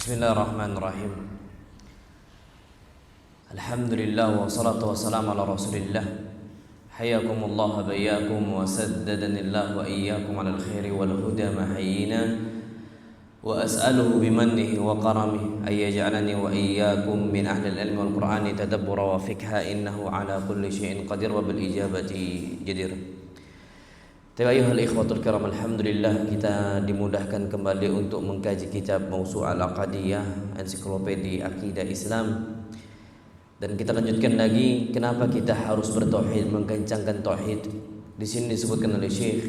Bismillahirrahmanirrahim. Alhamdulillah wassalatu wassalamu ala Rasulillah. Hayyakumullah bayyakum wa saddadanillah wa iyyakum ala alkhairi wal huda mahayyina wa as'aluhu bimannihi wa karamihi ay yaj'alani wa iyyakum min ahli al-ilmi wal qur'ani tadabbura wa fikha innahu ala kulli syai'in qadir wa bil ijabati jadir. Ayuhal ikhwatul kiram, alhamdulillah kita dimudahkan kembali untuk mengkaji kitab Mawsu' al-Aqadiyah, ensiklopedia akidah Islam. Dan kita lanjutkan lagi kenapa kita harus bertauhid, mengkencangkan tauhid. Di sini disebutkan oleh Syekh,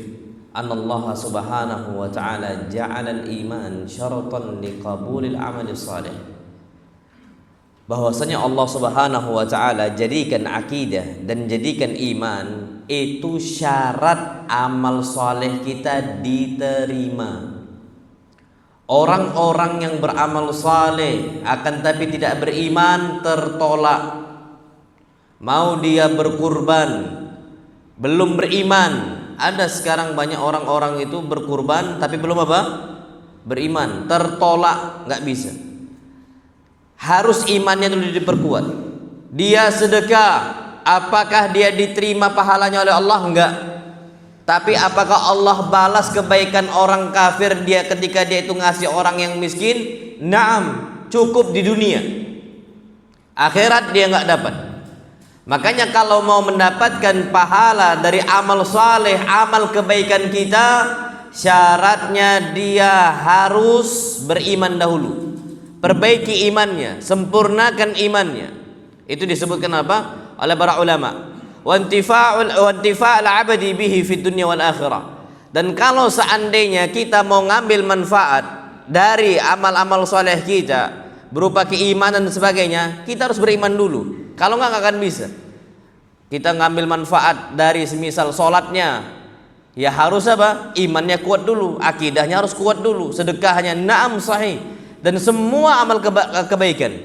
"Anallaha subhanahu wa ta'ala ja'ala al-iman syaratan liqabulil amali salih." Bahwasanya Allah Subhanahu wa ta'ala jadikan akidah dan jadikan iman itu syarat amal soleh kita diterima. Orang-orang yang beramal soleh akan tapi tidak beriman tertolak. Mau dia berkurban belum beriman. Ada sekarang banyak orang-orang itu berkurban tapi belum apa? Beriman, tertolak, nggak bisa. Harus imannya dulu diperkuat. Dia sedekah, apakah dia diterima pahalanya oleh Allah? Enggak. Tapi apakah Allah balas kebaikan orang kafir dia ketika dia itu ngasih orang yang miskin? Naam, cukup di dunia. Akhirat dia enggak dapat. Makanya kalau mau mendapatkan pahala dari amal saleh, amal kebaikan kita, syaratnya dia harus beriman dahulu. Perbaiki imannya, sempurnakan imannya. Itu disebutkan apa? Oleh para ulama. Wa intifa'ul 'abdi bihi fid dunya wal akhirah. Dan kalau seandainya kita mau ngambil manfaat dari amal-amal soleh kita berupa keimanan dan sebagainya, kita harus beriman dulu. Kalau enggak akan bisa. Kita ngambil manfaat dari semisal salatnya, ya harus apa? Imannya kuat dulu, akidahnya harus kuat dulu, sedekahnya na'am sahih. Dan semua amal kebaikan.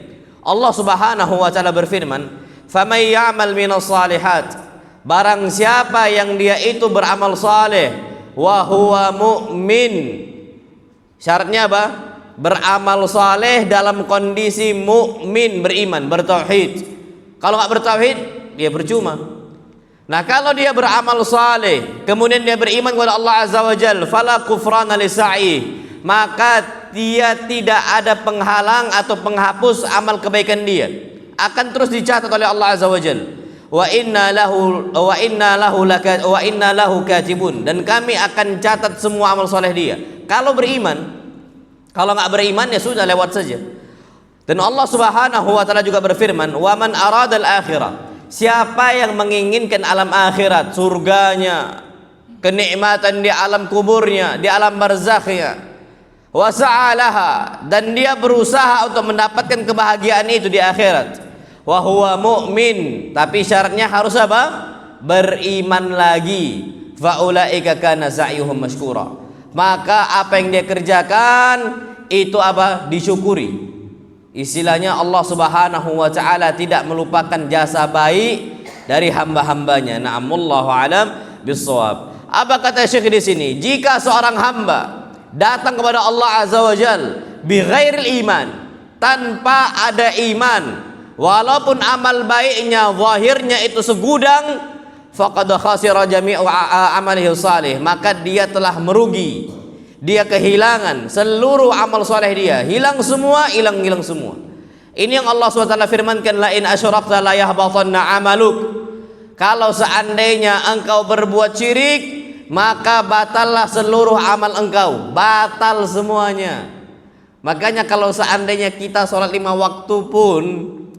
Allah Subhanahu wa ta'ala berfirman, "Faman ya'mal minas salihat." Barang siapa yang dia itu beramal saleh wa huwa mu'min. Syaratnya apa? Beramal saleh dalam kondisi mukmin, beriman, bertauhid. Kalau enggak bertauhid, dia percuma. Nah, kalau dia beramal saleh, kemudian dia beriman kepada Allah Azza wa Jalla, fala kufrana li sa'i, maka dia tidak ada penghalang atau penghapus amal kebaikan dia, akan terus dicatat oleh Allah Azza wa Jalla. Wa inna lahu katibun, dan kami akan catat semua amal soleh dia. Kalau beriman, kalau nggak beriman ya sudah, lewat saja. Dan Allah Subhanahu wa ta'ala juga berfirman, wa man aradal akhirah, siapa yang menginginkan alam akhirat, surganya, kenikmatan di alam kuburnya, di alam barzakhnya, wasa'alaha, dan dia berusaha untuk mendapatkan kebahagiaan itu di akhirat, wa huwa mu'min, tapi syaratnya harus apa? Beriman lagi. Fa ulaika kana sa'yuhum mashkura, maka apa yang dia kerjakan itu apa? Disyukuri. Istilahnya Allah Subhanahu wa ta'ala tidak melupakan jasa baik dari hamba-hambanya. Na'amullahu alam bissawab. Apa kata Syekh di sini? Jika seorang hamba datang kepada Allah Azza wa Jal bi ghairil iman, tanpa ada iman, walaupun amal baiknya zahirnya itu segudang, faqad khasira jami'u amalihi salih, maka dia telah merugi, dia kehilangan seluruh amal soleh dia, hilang semua, hilang semua. Ini yang Allah SWT firmankan, la in asyrakta la yahbatanna amaluk. Kalau seandainya engkau berbuat syirik, maka batallah seluruh amal engkau, batal semuanya. Makanya kalau seandainya kita sholat 5 waktu pun,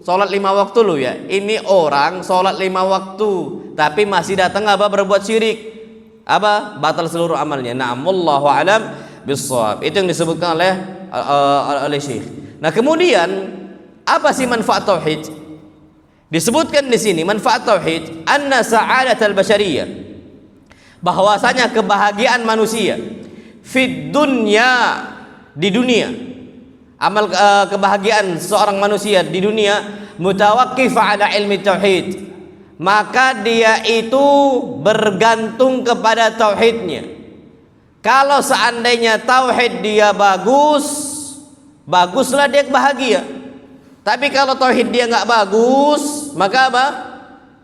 sholat 5 waktu loh ya, ini orang sholat 5 waktu tapi masih datang apa? Berbuat syirik, apa? Batal seluruh amalnya. Na'amullahu alam bissawab. Itu yang disebutkan oleh Syekh. Nah, kemudian apa sih manfaat tauhid? Disebutkan di sini manfaat tauhid, anna sa'adatal basyariyah, bahwasanya kebahagiaan manusia fid dunya, di dunia, amal kebahagiaan seorang manusia di dunia mutawaqqif ala ilmi tauhid, maka dia itu bergantung kepada tauhidnya. Kalau seandainya tauhid dia bagus, baguslah dia bahagia. Tapi kalau tauhid dia nggak bagus, maka apa?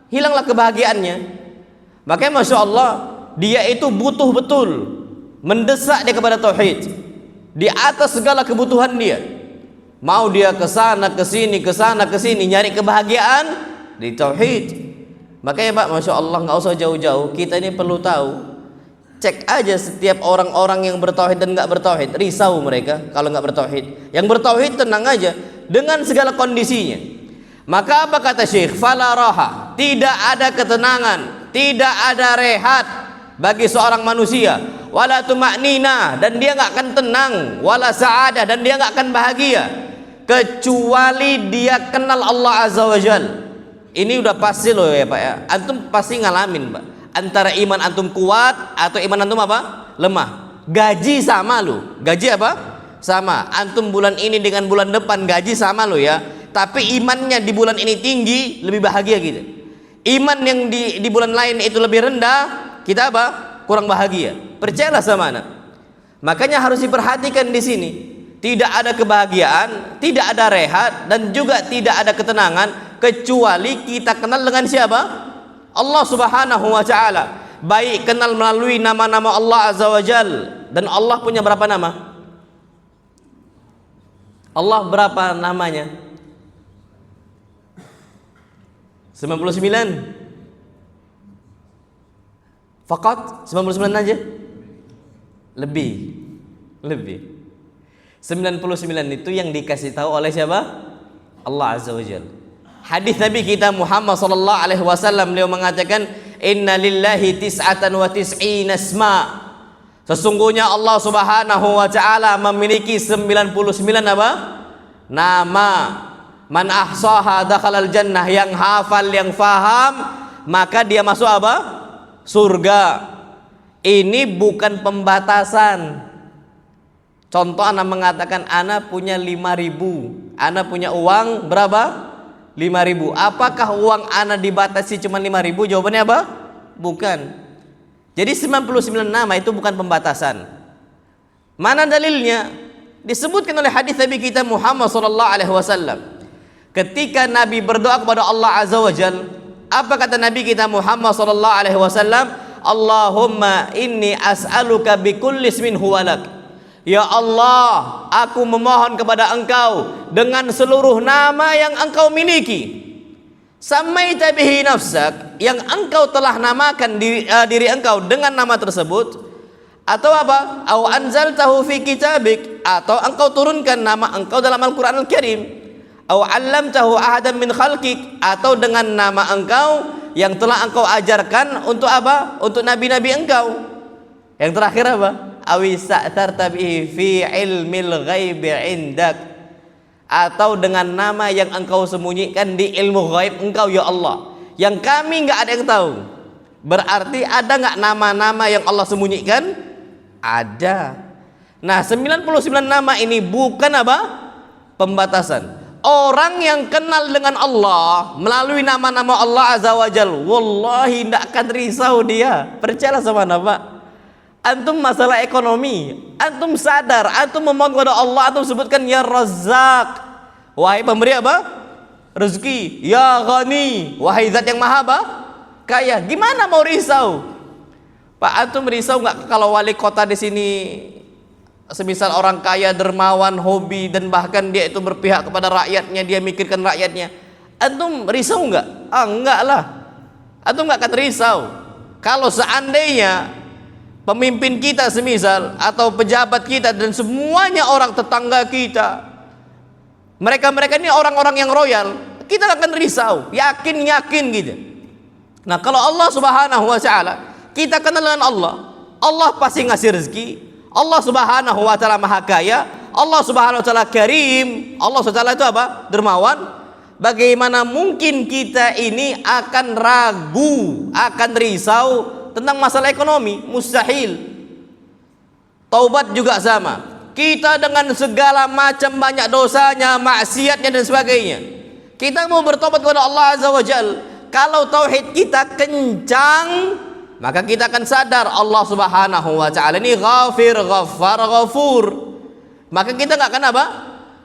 Hilanglah kebahagiaannya. Makanya masya Allah, dia itu butuh betul, mendesak dia kepada tauhid di atas segala kebutuhan dia. Mau dia ke sana ke sini nyari kebahagiaan di tauhid. Makanya Pak, masya Allah, nggak usah jauh-jauh, kita ini perlu tahu. Cek aja setiap orang-orang yang bertauhid dan nggak bertauhid, risau mereka kalau nggak bertauhid. Yang bertauhid tenang aja dengan segala kondisinya. Maka apa kata Syekh? Fala raha, tidak ada ketenangan, tidak ada rehat bagi seorang manusia. Wala tuma'nina, dan dia nggak akan tenang. Wala sa'adah, dan dia nggak akan bahagia kecuali dia kenal Allah Azza wa Jal. Ini udah pasti loh ya Pak ya. Antum pasti ngalamin Pak. Antara iman antum kuat atau iman antum apa? Lemah. Gaji sama loh. Gaji apa? Sama. Antum bulan ini dengan bulan depan gaji sama loh ya. Tapi imannya di bulan ini tinggi, lebih bahagia gitu. Iman yang di bulan lain itu lebih rendah, kita apa? Kurang bahagia. Percayalah sama anak. Makanya harus diperhatikan di sini. Tidak ada kebahagiaan, tidak ada rehat, dan juga tidak ada ketenangan kecuali kita kenal dengan siapa? Allah Subhanahu wa Ta'ala. Baik kenal melalui nama-nama Allah Azza wa Jal. Dan Allah punya berapa nama? Allah berapa namanya? 99. Fakat 99 aja? Lebih 99 itu yang dikasih tahu oleh siapa? Allah Azza wa Jalla. Hadis Nabi kita Muhammad sallallahu alaihi wasallam, beliau mengatakan inna lillahi tis'atan wa tis'ina asma. Sesungguhnya Allah Subhanahu wa Ta'ala memiliki 99 apa? Nama. Man ahsaha dakhalal jannah, yang hafal, yang faham, maka dia masuk apa? Surga. Ini bukan pembatasan. Contoh anak mengatakan anak punya 5.000, anak punya uang berapa? 5.000. Apakah uang anak dibatasi cuma 5.000? Jawabannya apa? Bukan. Jadi 99 nama itu bukan pembatasan. Mana dalilnya? Disebutkan oleh hadis Nabi kita Muhammad sallallahu alaihi wasallam. Ketika Nabi berdoa kepada Allah Azza wa Jalla, apa kata Nabi kita Muhammad sallallahu alaihi wasallam? Allahumma inni as'aluka bikulli ismin huwalak. Ya Allah, aku memohon kepada Engkau dengan seluruh nama yang Engkau miliki. Samaita bihi nafsak, yang Engkau telah namakan diri Engkau dengan nama tersebut, atau apa? Au anzaltahu fi kitabik, atau Engkau turunkan nama Engkau dalam Al-Qur'an Al-Karim. Au 'allamtahu ahadan min khalqik, atau dengan nama Engkau yang telah Engkau ajarkan untuk apa? Untuk nabi-nabi Engkau. Yang terakhir apa? Awi sa'tarta bihi fi ilmil ghaibi indak, atau dengan nama yang Engkau sembunyikan di ilmu ghaib Engkau ya Allah, yang kami nggak ada yang tahu. Berarti ada nggak nama-nama yang Allah sembunyikan? Ada. Nah, 99 nama ini bukan apa? Pembatasan. Orang yang kenal dengan Allah melalui nama-nama Allah Azza wa Jalla, wallahi tidak akan risau dia. Percayalah sama Pak. Antum masalah ekonomi, antum sadar, antum memohon kepada Allah, antum sebutkan ya Razzaq, wahai pemberi apa? Rezeki. Ya Ghani, wahai zat yang maha apa? Kaya. Gimana mau risau? Pak, antum risau nggak kalau wali kota di sini semisal orang kaya, dermawan, hobi, dan bahkan dia itu berpihak kepada rakyatnya, dia mikirkan rakyatnya. Antum risau nggak? Enggak lah. Antum nggak akan risau. Kalau seandainya pemimpin kita semisal, atau pejabat kita, dan semuanya orang tetangga kita, mereka ini orang-orang yang royal, kita akan risau, yakin gitu. Nah, kalau Allah Subhanahu wa Ta'ala, kita kenal dengan Allah, Allah pasti ngasih rezeki. Allah Subhanahu wa Ta'ala maha kaya, Allah Subhanahu wa Ta'ala karim, Allah Subhanahu wa Ta'ala itu apa? Dermawan. Bagaimana mungkin kita ini akan ragu, akan risau tentang masalah ekonomi? Mustahil. Taubat juga sama. Kita dengan segala macam banyak dosanya, maksiatnya dan sebagainya, kita mau bertobat kepada Allah Azza wa Jalla. Kalau tauhid kita kencang, maka kita akan sadar Allah Subhanahu wa Ta'ala ini Ghafir, Ghaffar, Ghafur. Maka kita nggak akan apa?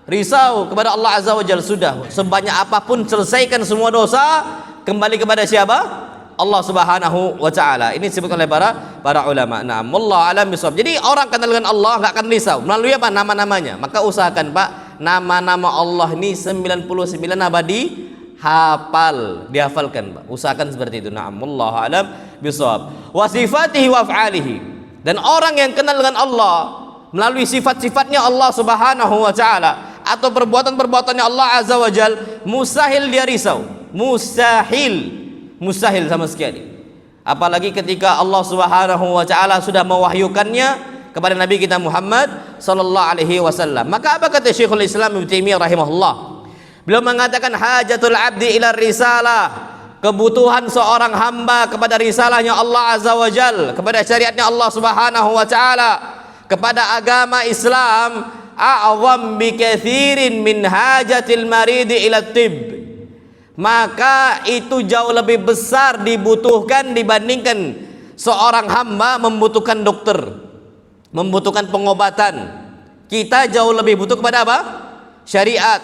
risau kepada Allah Azza wa Jalla. Sudah, sebanyak apapun selesaikan semua dosa, kembali kepada siapa? Allah Subhanahu wa taala. Ini disebut oleh para ulama. Nah, wallahu alam bisawab. Jadi orang kenal dengan Allah enggak akan risau. Melalui apa? Nama-namanya. Maka usahakan, Pak, nama-nama Allah ini 99 abadi hafal, dihafalkan, Pak. Usahakan seperti itu. Na'am, wallahu alam bisawab. Wa sifatihi wa af'alihi. Dan orang yang kenal dengan Allah melalui sifat-sifatnya Allah Subhanahu wa taala atau perbuatan-perbuatannya Allah Azza wa Jal, mustahil dia risau. Mustahil sama sekali. Apalagi ketika Allah Subhanahu wa taala sudah mewahyukannya kepada Nabi kita Muhammad sallallahu alaihi wasallam. Maka apa kata Syekhul Islam Ibnu Taimiyah rahimahullah? Beliau mengatakan hajatul abdi ila risalah, kebutuhan seorang hamba kepada risalahnya Allah Azza wa Jal, kepada syariatnya Allah Subhanahu wa taala, kepada agama Islam, a'zam bi katsirin min hajatil maridi ila tib. Maka itu jauh lebih besar dibutuhkan dibandingkan seorang hamba membutuhkan dokter, membutuhkan pengobatan. Kita jauh lebih butuh kepada apa? Syariat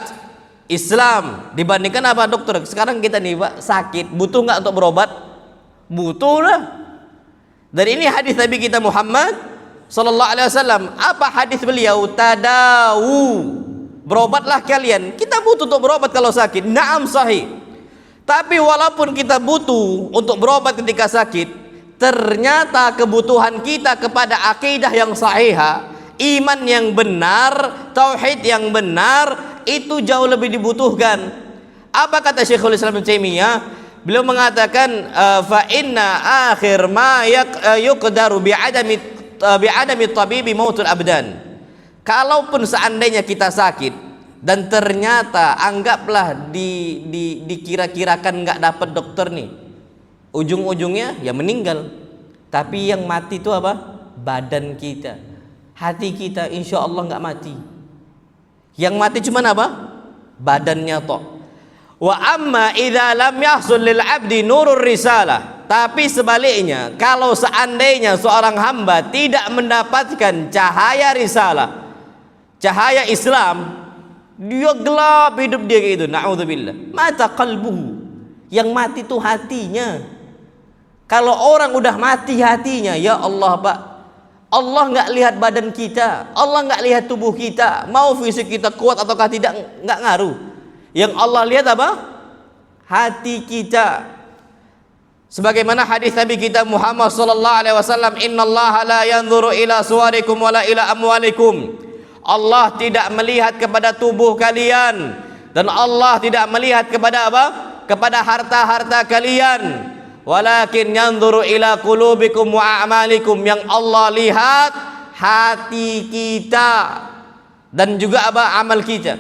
Islam dibandingkan apa? Dokter. Sekarang kita nih, Pak, sakit, butuh nggak untuk berobat? Butuh lah. Dan ini hadis Nabi kita Muhammad sallallahu alaihi wasallam. Apa hadis beliau? Tadawu, berobatlah kalian. Kita butuh untuk berobat kalau sakit. Naam, sahih. Tapi walaupun kita butuh untuk berobat ketika sakit, ternyata kebutuhan kita kepada akidah yang sahihah, iman yang benar, tauhid yang benar, itu jauh lebih dibutuhkan. Apa kata Syekhul Islam Ibnu Taimiyah? Beliau mengatakan fa inna akhir ma yuqdaru bi'adami tabibi mautul abdan. Kalaupun seandainya kita sakit dan ternyata anggaplah dikira-kirakan nggak dapat dokter nih, ujung-ujungnya ya meninggal. Tapi yang mati itu apa? Badan kita, hati kita, insya Allah nggak mati. Yang mati cuma apa? Badannya toh. Wa amma idza lam yahsul lil abdi nurur risalah. Tapi sebaliknya, kalau seandainya seorang hamba tidak mendapatkan cahaya risalah, cahaya Islam, dia gelap hidup dia kayak gitu. Na'udzubillah. Mata qalbuhu. Yang mati itu hatinya. Kalau orang udah mati hatinya, ya Allah, Pak, Allah nggak lihat badan kita, Allah nggak lihat tubuh kita, mau fisik kita kuat ataukah tidak, nggak ngaruh. Yang Allah lihat apa? Hati kita. Sebagaimana hadis Nabi kita Muhammad sallallahu alaihi wasallam, innallaha la yanzuru ila suwarikum wala ila amwalikum. Allah tidak melihat kepada tubuh kalian, dan Allah tidak melihat kepada apa? Kepada harta-harta kalian. Walakin yanzuru ila qulubikum wa a'malikum. Yang Allah lihat hati kita dan juga apa? Amal kita.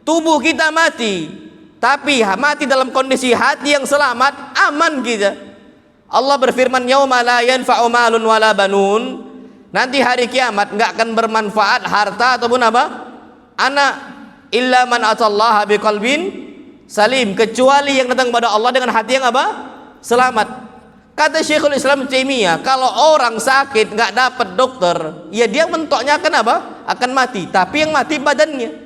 Tubuh kita mati, tapi mati dalam kondisi hati yang selamat, aman kita. Allah berfirman, yauma la yanfa'u malun wala banun. Nanti hari kiamat nggak akan bermanfaat harta ataupun apa? Anak, illa man atallaha biqalbin salim, kecuali yang datang kepada Allah dengan hati yang apa? Selamat. Kata Syekhul Islam Taimiyah, kalau orang sakit nggak dapat dokter, ya dia mentoknya akan apa? Akan mati. Tapi yang mati badannya.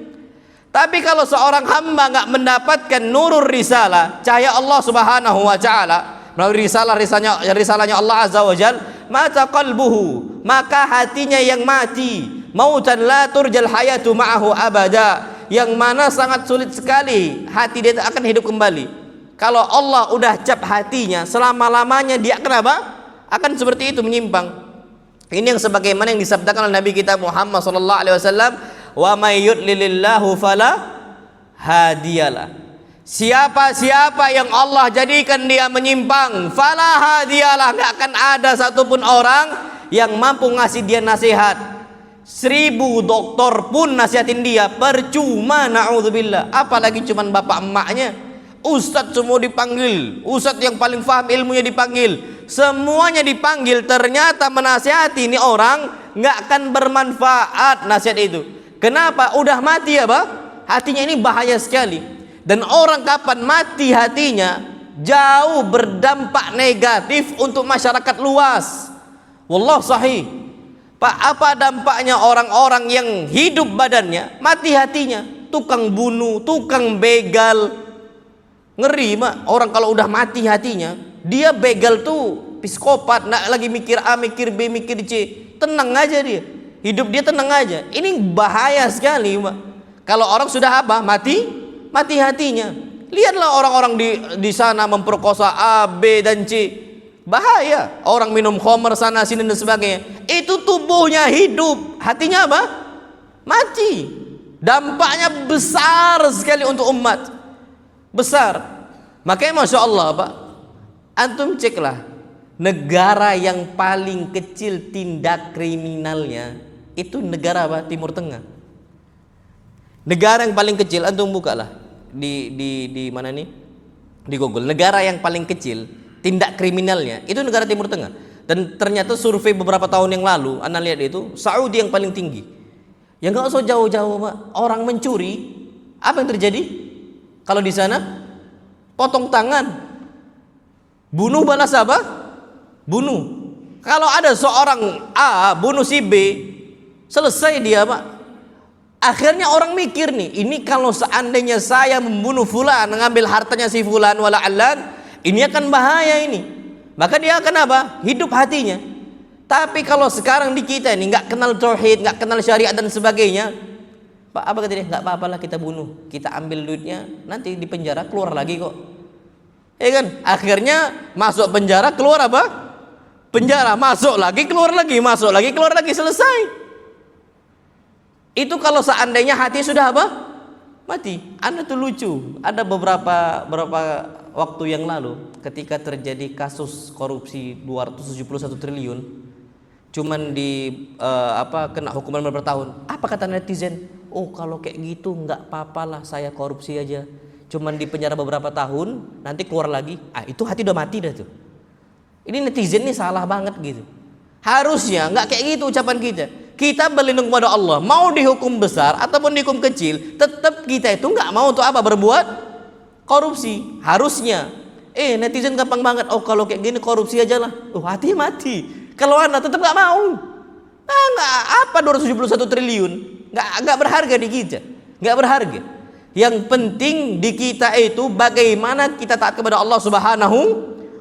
Tapi kalau seorang hamba nggak mendapatkan nurur risalah, cahaya Allah Subhanahu wa taala melalui risalahnya Allah Azza wa Jal, mata qalbuhu, maka hatinya yang mati. Mautan la turjal hayatu ma'ahu abada, yang mana sangat sulit sekali hati dia akan hidup kembali. Kalau Allah udah cap hatinya, selama-lamanya dia kenapa? Akan seperti itu, menyimpang. Ini yang sebagaimana yang disabdakan oleh Nabi kita Muhammad sallallahu alaihi wasallam, wa may yudlilillahu fala hadiyalah. Siapa-siapa yang Allah jadikan dia menyimpang, fala hadiyalah, nggak akan ada satupun orang yang mampu ngasih dia nasihat. 1000 dokter pun nasihatin dia percuma, na'udzubillah. Apalagi cuman bapak emaknya, ustadz semua dipanggil, ustadz yang paling paham ilmunya dipanggil, semuanya dipanggil, ternyata menasihati ini orang nggak akan bermanfaat nasihat itu. Kenapa? Udah mati ya, Pak. Hatinya ini bahaya sekali. Dan orang kapan mati hatinya, jauh berdampak negatif untuk masyarakat luas. Wallah sahih. Pak, apa dampaknya orang-orang yang hidup badannya, mati hatinya? tukang bunuh, tukang begal. Ngeri, Mak. Orang kalau udah mati hatinya, dia begal tuh psikopat, nggak lagi mikir A, mikir B, mikir C. Tenang aja dia. Hidup dia tenang aja. Ini bahaya sekali, Mak. Kalau orang sudah apa? Mati hatinya. Lihatlah orang-orang di sana memperkosa A, B dan C. Bahaya. Orang minum khamr sana sini dan sebagainya. Itu tubuhnya hidup, hatinya apa? Mati. Dampaknya besar sekali untuk umat. Besar. Makanya Masya Allah, Pak, antum ceklah negara yang paling kecil tindak kriminalnya itu negara apa? Timur Tengah. Negara yang paling kecil, antum bukalah di mana nih? Di Google. Negara yang paling kecil tindak kriminalnya itu negara Timur Tengah. Dan ternyata survei beberapa tahun yang lalu, anda lihat itu Saudi yang paling tinggi. Ya nggak usah jauh-jauh, Pak. Orang mencuri, apa yang terjadi? Kalau di sana potong tangan, bunuh balas apa? Bunuh. Kalau ada seorang A bunuh si B, selesai dia, Pak. Akhirnya orang mikir nih, ini kalau seandainya saya membunuh fulan, mengambil hartanya si fulan wala alan, ini akan bahaya ini. Maka dia akan apa? Hidup hatinya. Tapi kalau sekarang di kita ini nggak kenal tauhid, nggak kenal syariat dan sebagainya, Pak, apa kata dia? Nggak apa-apalah kita bunuh, kita ambil duitnya, nanti di penjara keluar lagi kok. Ya kan? Akhirnya masuk penjara, keluar apa? Penjara, masuk lagi, keluar lagi, masuk lagi, keluar lagi, selesai. Itu kalau seandainya hati sudah apa? Mati. Anda tuh lucu. Ada beberapa waktu yang lalu ketika terjadi kasus korupsi 271 triliun, cuman kena hukuman beberapa tahun. Apa kata netizen? Oh, kalau kayak gitu nggak apa-apalah, saya korupsi aja. Cuman di penjara beberapa tahun, nanti keluar lagi. Itu hati udah mati dah tuh. Ini netizen nih salah banget gitu. Harusnya nggak kayak gitu ucapan kita. Kita berlindung kepada Allah. Mau dihukum besar ataupun dihukum kecil, tetap kita itu nggak mau untuk apa? Berbuat korupsi. Harusnya. Netizen gampang banget. Oh, kalau kayak gini korupsi aja lah. Hati mati. Kalau Anda tetap nggak mau. Nggak apa 271 triliun. Nggak berharga di kita. Nggak berharga. Yang penting di kita itu bagaimana kita taat kepada Allah Subhanahu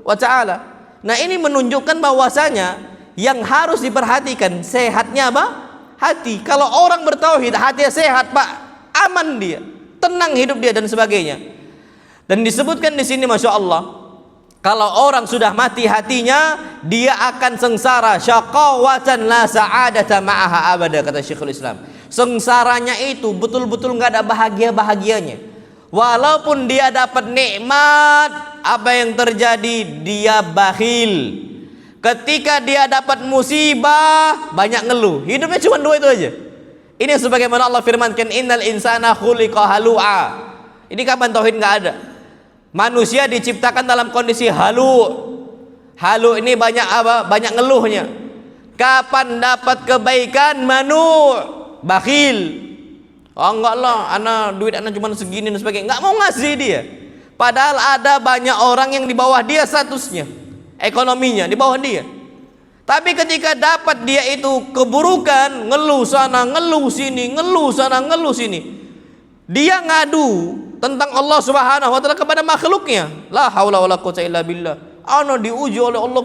wa Ta'ala. Nah, ini menunjukkan bahwasanya yang harus diperhatikan sehatnya apa? Hati. Kalau orang bertauhid, hatinya sehat, Pak, aman dia, tenang hidup dia dan sebagainya. Dan disebutkan di sini, Masya Allah, kalau orang sudah mati hatinya, dia akan sengsara, syaqawatan la sa'adata ma'aha abada, kata Syekhul Islam. Sengsaranya itu betul-betul nggak ada bahagianya. Walaupun dia dapat nikmat, apa yang terjadi? Dia bakhil. Ketika dia dapat musibah, banyak ngeluh. Hidupnya cuma dua itu aja. Ini sebagaimana Allah firmankan, innal insana khuliqa halu'a. Ini kapan tauhid nggak ada? Manusia diciptakan dalam kondisi halu. Halu ini banyak apa? Banyak ngeluhnya. Kapan dapat kebaikan? Bakhil. Oh enggak lah, duit anak cuma segini dan sebagainya. Nggak mau ngasih dia. Padahal ada banyak orang yang di bawah dia statusnya, ekonominya di bawah dia. Tapi ketika dapat dia itu keburukan, ngeluh sana, ngeluh sini, ngeluh sana, ngeluh sini. Dia ngadu tentang Allah Subhanahu wa Ta'ala kepada makhluknya. La haula wala quwwata illa billah. Ana diuji oleh Allah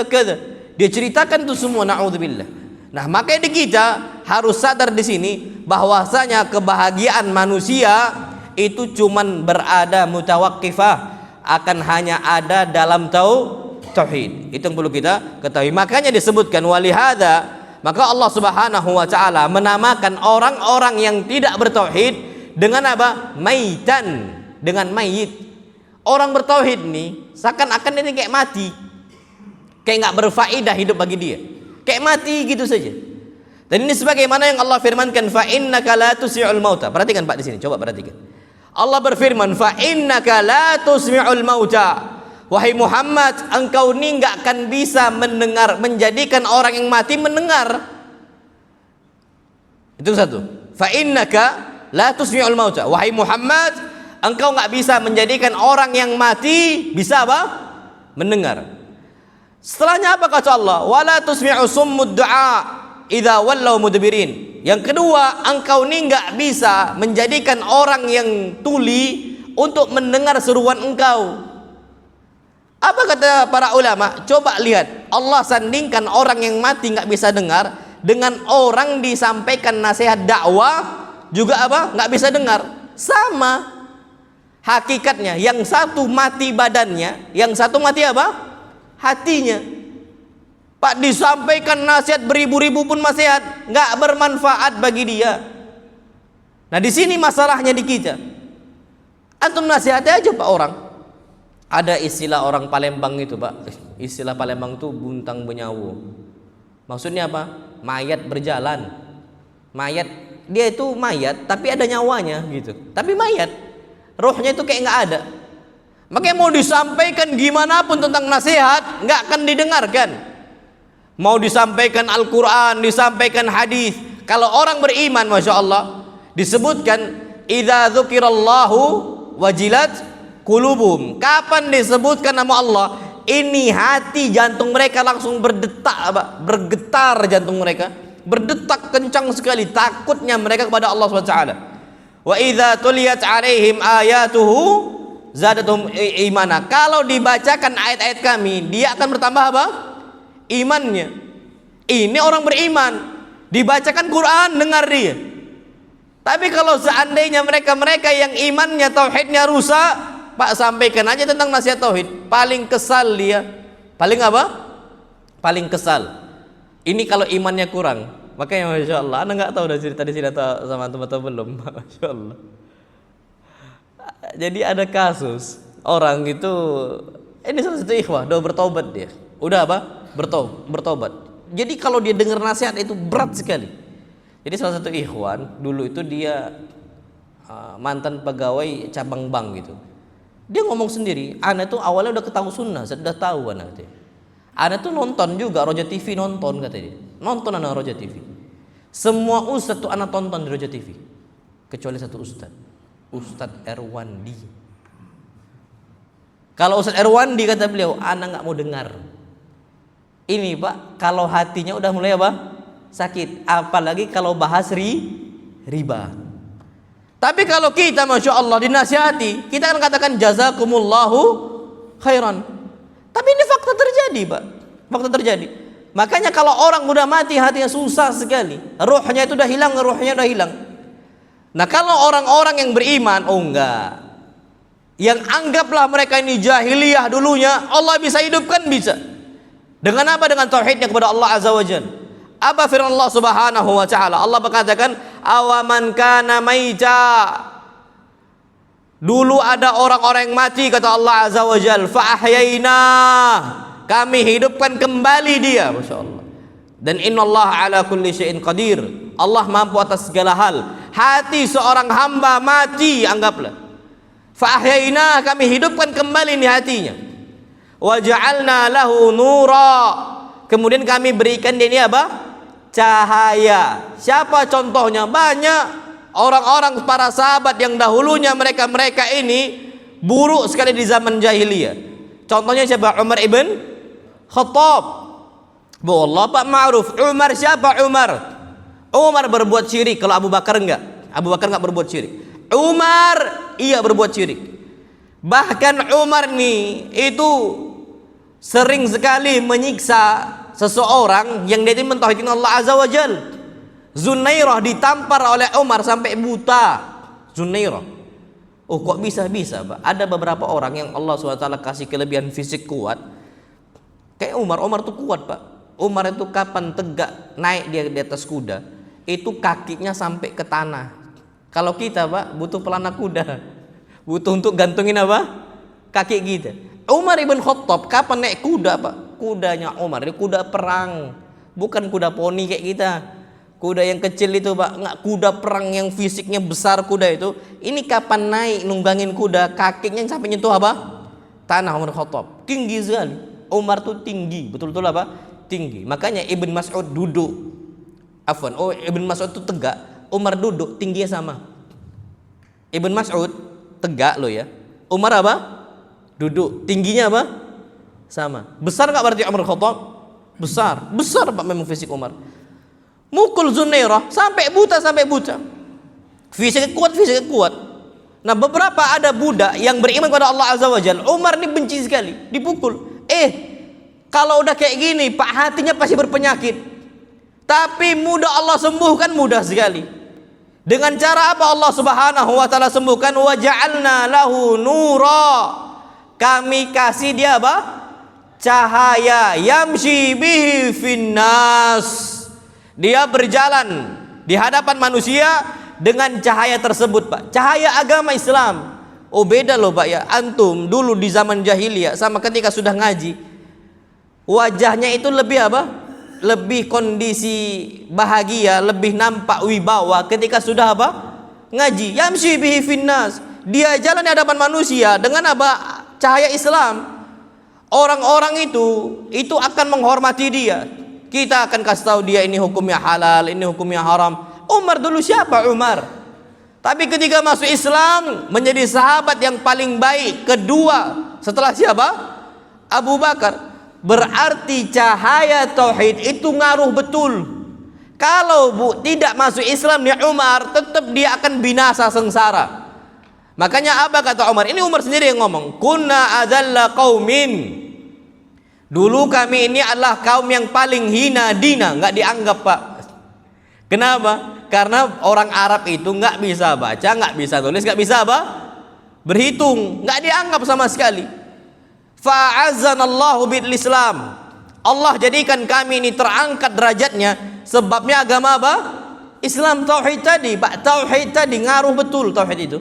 kada. Dia ceritakan itu semua, naudzubillah. Nah, makanya di kita harus sadar di sini bahwasanya kebahagiaan manusia itu cuman berada mutawaqqifah, akan hanya ada dalam tauhid. Itu yang perlu kita ketahui. Makanya disebutkan walihada, maka Allah Subhanahu wa Ta'ala menamakan orang-orang yang tidak bertauhid dengan apa? Maitan, dengan mayit. Orang bertauhid nih seakan-akan ini kayak mati, kayak nggak berfaedah hidup bagi dia, kayak mati gitu saja. Dan ini sebagaimana yang Allah firmankan, fa innaka la tusmi'ul mauta. Perhatikan Pak di sini, coba perhatikan. Allah berfirman, fa innaka la tusmi'ul mauta. Wahai Muhammad, engkau ini enggak akan bisa mendengar, menjadikan orang yang mati mendengar. Itu satu. Fa innaka la tusmi'ul mauta. Wahai Muhammad, engkau enggak bisa menjadikan orang yang mati bisa apa? Mendengar. Setelahnya apa kata Allah? Wala tusmi'u summud du'a idza wallaw mudbirin. Yang kedua, engkau ini nggak bisa menjadikan orang yang tuli untuk mendengar seruan engkau. Apa kata para ulama? Coba lihat, Allah sandingkan orang yang mati nggak bisa dengar dengan orang disampaikan nasihat dakwah juga apa? Nggak bisa dengar. Sama hakikatnya, yang satu mati badannya, yang satu mati apa? Hatinya. Pak, disampaikan nasihat beribu-ribu pun nasihat nggak bermanfaat bagi dia. Nah, di sini masalahnya di kita. Antum nasihati aja Pak orang. Ada istilah orang Palembang itu Pak. Istilah Palembang itu buntang benyawu. Maksudnya apa? Mayat berjalan. Mayat, dia itu mayat tapi ada nyawanya gitu. Tapi mayat, rohnya itu kayak nggak ada. Makanya mau disampaikan gimana pun tentang nasihat nggak akan didengarkan. Mau disampaikan Al-Quran, disampaikan hadis. Kalau orang beriman, masya Allah, disebutkan idza dzukirallahu wajilat qulubuhum. Kapan disebutkan nama Allah, ini hati jantung mereka langsung berdetak, bergetar jantung mereka, berdetak kencang sekali, takutnya mereka kepada Allah SWT. Wa idza tuliyat alaihim ayatuhu zadatuhum imana. Kalau dibacakan ayat-ayat kami, dia akan bertambah apa? Imannya. Ini orang beriman, dibacakan Quran, dengar dia. Tapi kalau seandainya mereka-mereka yang imannya tauhidnya rusak, Pak, sampaikan aja tentang nasihat tauhid, paling kesal dia. Paling apa? Paling kesal. Ini kalau imannya kurang. Makanya masya Allah, anda nggak tahu udah cerita di sini atau sama teman atau belum, masya Allah. Jadi ada kasus orang itu, ini salah satu ikhwah, udah bertobat dia. Udah apa? Bertobat. Jadi kalau dia dengar nasihat itu berat sekali. Jadi salah satu ikhwan dulu itu dia mantan pegawai cabang bank gitu. Dia ngomong sendiri, ana tuh awalnya udah ketahui sunnah, sudah tahu ana katanya. Ana tuh nonton juga Roja TV, nonton katanya. Nonton ana Roja TV. Semua ustadz tuh ana tonton di Roja TV. Kecuali satu Ustadz Erwandi. Kalau Ustadz Erwandi kata beliau, ana nggak mau dengar. Ini Pak, kalau hatinya udah mulai apa? Sakit. Apalagi kalau bahas riba. Tapi kalau kita masya Allah dinasihati, kita akan katakan jazakumullahu khairan. Tapi ini fakta terjadi Pak. Fakta terjadi. Makanya kalau orang udah mati hatinya susah sekali. Ruhnya itu udah hilang, Nah kalau orang-orang yang beriman, oh enggak, yang anggaplah mereka ini jahiliyah dulunya, Allah bisa hidupkan, bisa. Dengan apa? Dengan tauhidnya kepada Allah Azza wa Jalla. Apa firman Allah Subhanahu wa taala? Allah berkatakan, "Awaman kana maita." Dulu ada orang-orang yang mati, kata Allah Azza wa Jalla, fa ahyaina. Kami hidupkan kembali dia, masyaallah. Dan innallaha ala kulli syai'in qadir. Allah mampu atas segala hal. Hati seorang hamba mati, anggaplah. Fa ahyaina, kami hidupkan kembali ini hatinya. Wa ja'alna lahu nura. Kemudian kami berikan dia ini apa? Cahaya. Siapa contohnya? Banyak orang-orang para sahabat yang dahulunya mereka ini buruk sekali di zaman jahiliyah. Contohnya siapa? Umar ibn Khattab. Wallah Pak ma'ruf. Umar siapa? Umar berbuat syirik. Kalau Abu Bakar enggak. Abu Bakar enggak berbuat syirik. Umar iya berbuat syirik. Bahkan Umar nih itu sering sekali menyiksa seseorang yang dia mentauhidkan Allah Azza wa Jalla. Zunairah ditampar oleh Umar sampai buta. Zunairah. Oh kok bisa Pak? Ada beberapa orang yang Allah SWT kasih kelebihan fisik kuat. Kayak Umar tuh kuat Pak. Umar itu kapan tegak naik dia di atas kuda, itu kakinya sampai ke tanah. Kalau kita Pak butuh pelana kuda, butuh untuk gantungin apa? Kaki kita. Umar ibn Khattab kapan naik kuda Pak? Kudanya Umar ini kuda perang, bukan kuda poni kayak kita. Kuda yang kecil itu Pak, nggak, kuda perang yang fisiknya besar kuda itu. Ini kapan naik nunggangin kuda, kakinya sampai nyentuh apa? Tanah. Umar Khattab tinggi sekali. Umar tuh tinggi, betul-betul apa? Tinggi. Makanya Ibn Mas'ud duduk. Ibn Mas'ud tuh tegak, Umar duduk, tingginya sama. Ibn Mas'ud tegak loh ya. Umar apa? Duduk, tingginya apa? Sama. Besar nggak berarti Umar Khattab? Besar Pak memang fisik Umar. Mukul Zunairah sampai buta, fisiknya kuat. Nah, beberapa ada budak yang beriman kepada Allah Azza wa Jalla. Umar ini benci sekali dipukul. Kalau udah kayak gini, Pak, hatinya pasti berpenyakit. Tapi mudah Allah sembuhkan, mudah sekali. Dengan cara apa Allah Subhanahu wa taala sembuhkan? Wa ja'alna lahu nura. Kami kasih dia apa? Cahaya. Yamshi bihi finnas. Dia berjalan di hadapan manusia dengan cahaya tersebut, Pak. Cahaya agama Islam. Oh, beda loh, Pak ya. Antum dulu di zaman jahiliyah sama ketika sudah ngaji, wajahnya itu lebih apa? Lebih kondisi bahagia, lebih nampak wibawa ketika sudah apa? Ngaji. Yamshi bihi finnas. Dia jalan di hadapan manusia dengan apa? Cahaya Islam. Orang-orang itu akan menghormati dia. Kita akan kasih tahu dia ini hukumnya halal, ini hukumnya haram. Umar dulu siapa Umar? Tapi ketika masuk Islam menjadi sahabat yang paling baik kedua setelah siapa? Abu Bakar. Berarti cahaya tauhid itu ngaruh betul. Kalau tidak masuk Islam ya Umar, tetap dia akan binasa sengsara. Makanya apa kata Umar? Ini Umar sendiri yang ngomong. Kunna adzalla qaumin. Dulu kami ini adalah kaum yang paling hina dina, nggak dianggap, Pak. Kenapa? Karena orang Arab itu nggak bisa baca, nggak bisa tulis, nggak bisa apa? Berhitung, nggak dianggap sama sekali. Fa'azzanallahu bil Islam. Allah jadikan kami ini terangkat derajatnya sebabnya agama apa? Islam, tauhid tadi, Pak. Tauhid tadi ngaruh betul tauhid itu.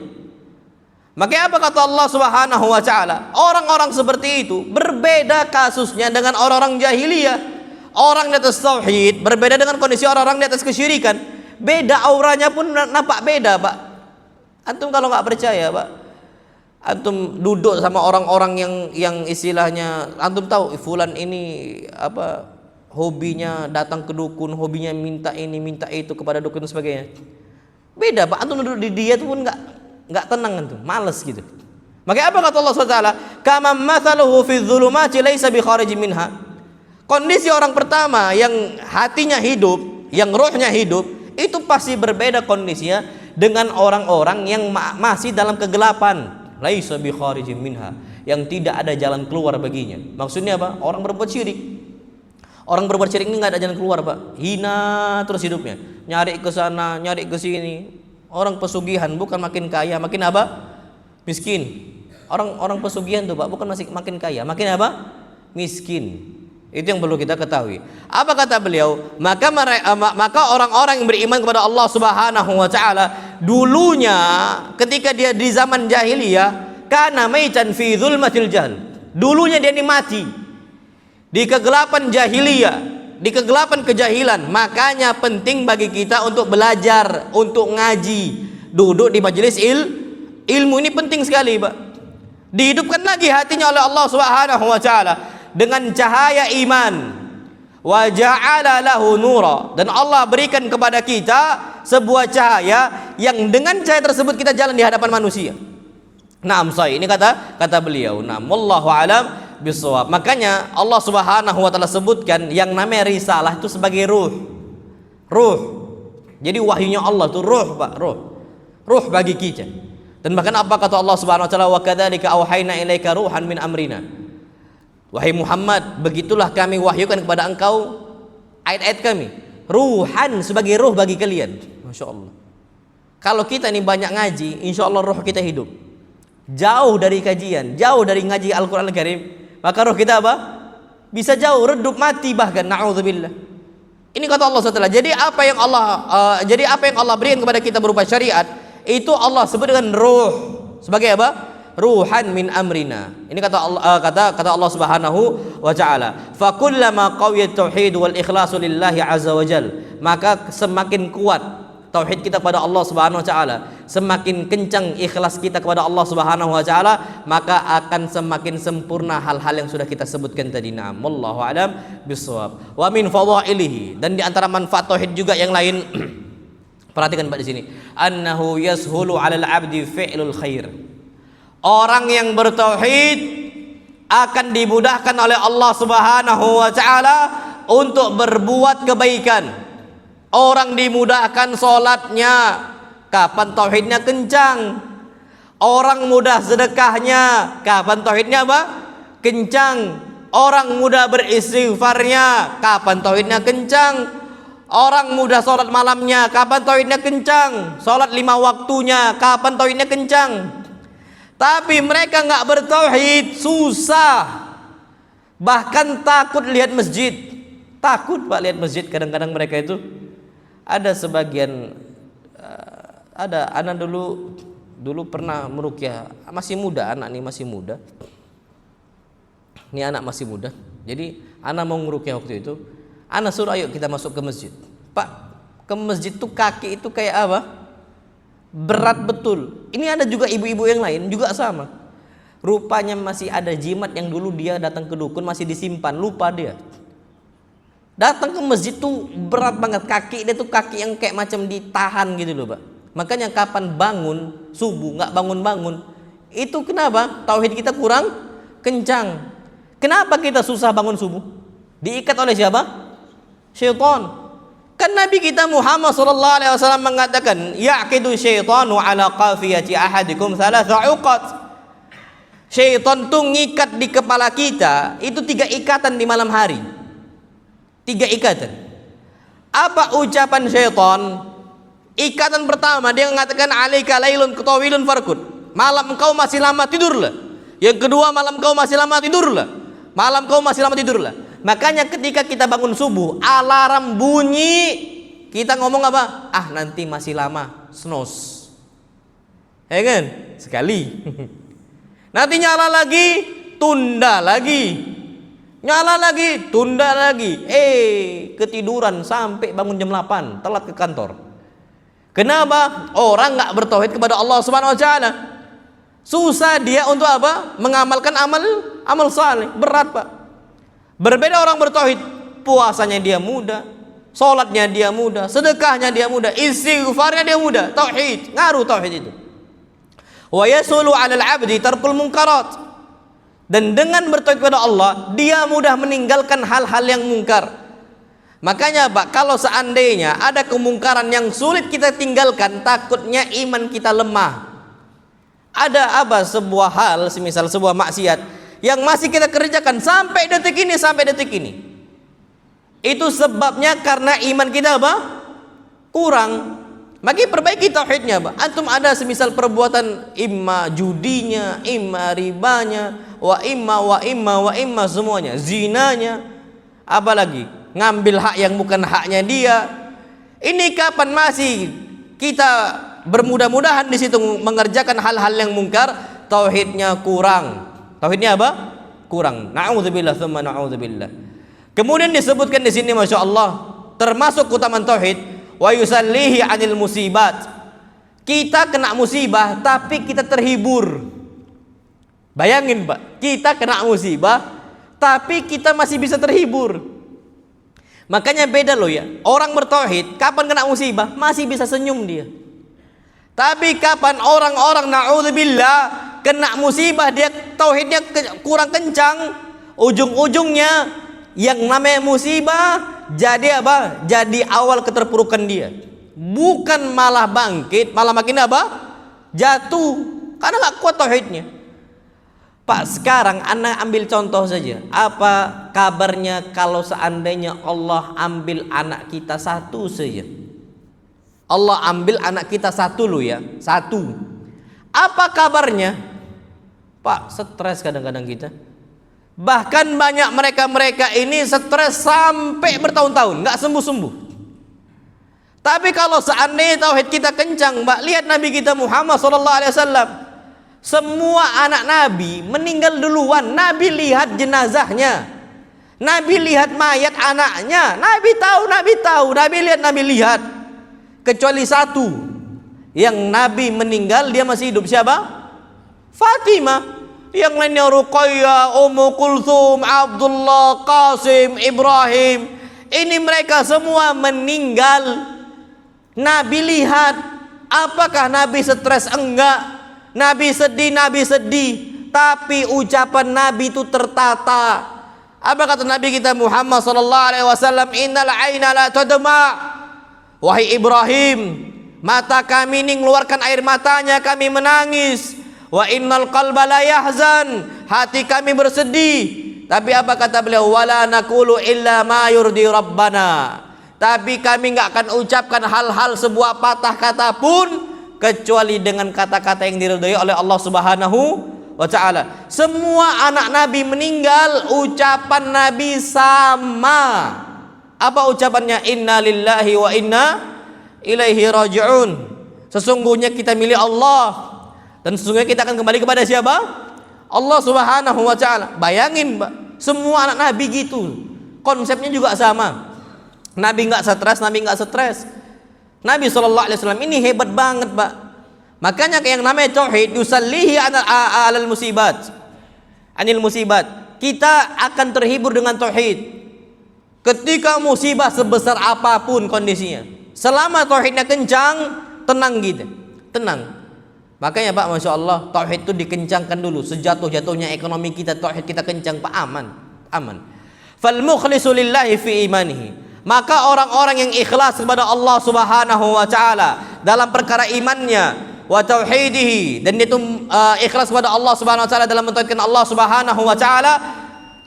Makanya apa kata Allah Subhanahu wa taala? Orang-orang seperti itu berbeda kasusnya dengan orang-orang jahiliyah. Orang di atas tauhid berbeda dengan kondisi orang-orang di atas kesyirikan. Beda auranya pun nampak beda, Pak. Antum kalau nggak percaya, Pak, antum duduk sama orang-orang yang istilahnya antum tahu fulan ini apa hobinya datang ke dukun, hobinya minta ini minta itu kepada dukun dan sebagainya. Beda, Pak. Antum duduk di dia tuh pun nggak tenang antum, malas gitu. Makanya apa kata Allah SWT? Kama mathaluhu fi dzulumati laisa bi kharijin minha. Kondisi orang pertama yang hatinya hidup, yang rohnya hidup, itu pasti berbeda kondisinya dengan orang-orang yang masih dalam kegelapan. Laisa bi kharijin minha, yang tidak ada jalan keluar baginya. Maksudnya apa? Orang berbuat syirik. Orang berbuat syirik ini nggak ada jalan keluar, Pak. Hina terus hidupnya, nyari ke sana, nyari ke sini. Orang pesugihan bukan makin kaya, makin apa? Miskin. Orang pesugihan tuh, Pak, bukan makin kaya, makin apa? Miskin. Itu yang perlu kita ketahui. Apa kata beliau? Maka orang-orang yang beriman kepada Allah Subhanahu wa taala dulunya ketika dia di zaman jahiliyah kana maitan fi dzulmatil jahl. Dulunya dia ini mati di kegelapan jahiliyah, di kegelapan kejahilan. Makanya penting bagi kita untuk belajar, untuk ngaji, duduk di majelis ilmu ini penting sekali, Pak. Dihidupkan lagi hatinya oleh Allah Subhanahu wa taala dengan cahaya iman. Wa ja'ala lahu nura, dan Allah berikan kepada kita sebuah cahaya yang dengan cahaya tersebut kita jalan di hadapan manusia. Naam, ini kata beliau. Naam, wallahu alam bisawab. Makanya Allah Subhanahu wa taala sebutkan yang namanya risalah itu sebagai ruh. Jadi wahyunya Allah itu ruh, Pak, ruh bagi kita. Dan bahkan apa kata Allah Subhanahu wa taala, wa kadzalika auhayna ilaika ruhan min amrina. Wahai Muhammad, begitulah kami wahyukan kepada engkau ayat-ayat kami, ruhan, sebagai ruh bagi kalian. Masya Allah. Kalau kita ini banyak ngaji, insya Allah roh kita hidup. Jauh dari kajian, jauh dari ngaji Al-Quran Al-Karim, maka roh kita apa? Bisa jauh, redup, mati bahkan. Na'udzubillah. Ini kata Allah SWT. Jadi apa yang Allah berikan kepada kita berupa syariat, itu Allah sebut dengan ruh. Sebagai apa? Ruhan min amrina. Ini kata Allah Subhanahu wa taala. Fa kullama qawiyat tauhid wal ikhlasu lillahi azza wa jal. Maka semakin kuat tauhid kita kepada Allah Subhanahu wa taala, semakin kencang ikhlas kita kepada Allah Subhanahu wa taala, maka akan semakin sempurna hal-hal yang sudah kita sebutkan tadi. Na'am, wallahu alam bisawab. Wa min fadhailihi, dan di antara manfaat tauhid juga yang lain perhatikan Pak di sini. Annahu yashulu 'alal 'abdi fi'lul khair. Orang yang bertauhid akan dimudahkan oleh Allah Subhanahu wa taala untuk berbuat kebaikan. Orang dimudahkan sholatnya, kapan tauhidnya kencang? Orang mudah sedekahnya, kapan tauhidnya apa? Kencang. Orang mudah beristighfarnya, kapan tauhidnya kencang? Orang mudah sholat malamnya, kapan tauhidnya kencang? Sholat 5 waktunya, kapan tauhidnya kencang? Tapi mereka nggak bertauhid, susah. Bahkan takut lihat masjid. Takut Pak lihat masjid. Kadang-kadang mereka itu ada sebagian ada anak dulu pernah meruqyah, masih muda, anak ini masih muda. Ini anak masih muda. Jadi anak mau meruqyah waktu itu. Anak suruh ayo kita masuk ke masjid. Pak, ke masjid tuh kaki itu kayak apa? Berat betul. Ini ada juga ibu-ibu yang lain juga sama. Rupanya masih ada jimat yang dulu dia datang ke dukun masih disimpan, lupa dia. Datang ke masjid tuh berat banget, kaki dia tuh kaki yang kayak macam ditahan gitu loh Pak. Makanya kapan bangun subuh nggak bangun-bangun, itu kenapa? Tauhid kita kurang kencang. Kenapa kita susah bangun subuh? Diikat oleh siapa? Syaitan. Kan Nabi kita Muhammad sallallahu alaihi wasallam mengatakan, yaqidu syaitanu ala qafiyati ahadikum thalatha uqat. Syaitan tuh ngikat di kepala kita itu 3 ikatan di malam hari. 3 ikatan. Apa ucapan syaitan? Ikatan pertama dia mengatakan alaika lailun tawilun farkud. Malam engkau masih lama tidurlah. Yang kedua malam engkau masih lama tidurlah. Malam engkau masih lama tidurlah. Makanya ketika kita bangun subuh, alarm bunyi, kita ngomong apa? Ah nanti masih lama, snooze. Ya kan? Sekali. Nanti nyala lagi, tunda lagi. Nyala lagi, tunda lagi. Ketiduran sampai bangun jam 8, telat ke kantor. Kenapa? Orang nggak bertauhid kepada Allah Subhanahu wa taala. Susah dia untuk apa? Mengamalkan amal saleh, berat Pak. Berbeda orang bertauhid, puasanya dia mudah, sholatnya dia mudah, sedekahnya dia mudah, istighfarnya dia mudah. Tauhid, ngaruh tauhid itu. Wa yasulu 'alal 'abdi tarkul munkarat. Dan dengan bertauhid kepada Allah, dia mudah meninggalkan hal-hal yang mungkar. Makanya Pak, kalau seandainya ada kemungkaran yang sulit kita tinggalkan, takutnya iman kita lemah. Ada apa? Sebuah hal, semisal sebuah maksiat yang masih kita kerjakan sampai detik ini. Itu sebabnya karena iman kita apa? Kurang. Maka perbaiki tauhidnya, Pak. Antum ada semisal perbuatan imma judinya, imma ribanya, wa imma semuanya, zinanya, apalagi ngambil hak yang bukan haknya dia. Ini kapan masih kita bermudah-mudahan di situ mengerjakan hal-hal yang mungkar, tauhidnya kurang. Tauhidnya apa? Kurang. Na'udzubillah tsumma na'udzubillah. Kemudian disebutkan di sini Masya Allah, termasuk keutamaan tauhid, wa yusallihi 'anil musibat. Kita kena musibah tapi kita terhibur. Bayangin Pak, kita kena musibah tapi kita masih bisa terhibur. Makanya beda loh ya. Orang bertauhid kapan kena musibah masih bisa senyum dia. Tapi kapan orang-orang na'udzubillah kena musibah, dia tauhidnya kurang kencang, ujung-ujungnya yang namanya musibah jadi apa? Jadi awal keterpurukan dia. Bukan malah bangkit, malah makin apa? Jatuh, karena nggak kuat tauhidnya. Pak, sekarang Anda ambil contoh saja. Apa kabarnya kalau seandainya Allah ambil anak kita satu saja? Allah ambil anak kita satu loh ya, satu. Apa kabarnya? Pak, stres kadang-kadang kita. Bahkan banyak mereka ini stres sampai bertahun-tahun, nggak sembuh-sembuh. Tapi kalau seandainya tauhid kita kencang, Mbak, lihat Nabi kita Muhammad SAW. Semua anak Nabi meninggal duluan. Nabi lihat jenazahnya. Nabi lihat mayat anaknya. Nabi tahu. Nabi lihat. Kecuali satu, yang Nabi meninggal dia masih hidup, siapa? Fatimah. Yang lainnya Ruqayyah, Ummu Kulthum, Abdullah, Qasim, Ibrahim. Ini mereka semua meninggal. Nabi lihat. Apakah Nabi stres? Enggak. Nabi sedih. Tapi ucapan Nabi itu tertata. Apa kata Nabi kita Muhammad sallallahu alaihi wasallam? Innal aina la tadma Wahai Ibrahim, mata kami ini mengeluarkan air matanya, kami menangis. Wa innal qalba la yahzan, hati kami bersedih. Tapi apa kata beliau? Wala naqulu illa ma yurdi rabbana. Tapi kami enggak akan ucapkan hal-hal sebuah patah kata pun kecuali dengan kata-kata yang diridhai oleh Allah Subhanahu wa ta'ala. Semua anak Nabi meninggal, ucapan Nabi sama. Apa ucapannya? Inna lillahi wa inna ilaihi raji'un. Sesungguhnya kita milik Allah dan sesungguhnya kita akan kembali kepada siapa? Allah Subhanahu wa ta'ala. Bayangin, Pak, semua anak Nabi gitu. Konsepnya juga sama. Nabi enggak stres, Nabi enggak stres. Nabi SAW ini hebat banget, Pak. Makanya yang namanya tauhid, yusallihi alal musibat. Anil musibat. Kita akan terhibur dengan tauhid. Ketika musibah sebesar apapun kondisinya, selama tauhidnya kencang, tenang gitu. Tenang. Makanya Pak, Masya Allah, tauhid itu dikencangkan dulu. Sejatuh-jatuhnya ekonomi kita, tauhid kita kencang, Pak, aman. Aman. Fal mukhlisu lillahi fi imanihi. Maka orang-orang yang ikhlas kepada Allah Subhanahu wa ta'ala dalam perkara imannya wa tauhidihi, dan itu ikhlas kepada Allah Subhanahu wa ta'ala dalam mentauhidkan Allah Subhanahu wa ta'ala,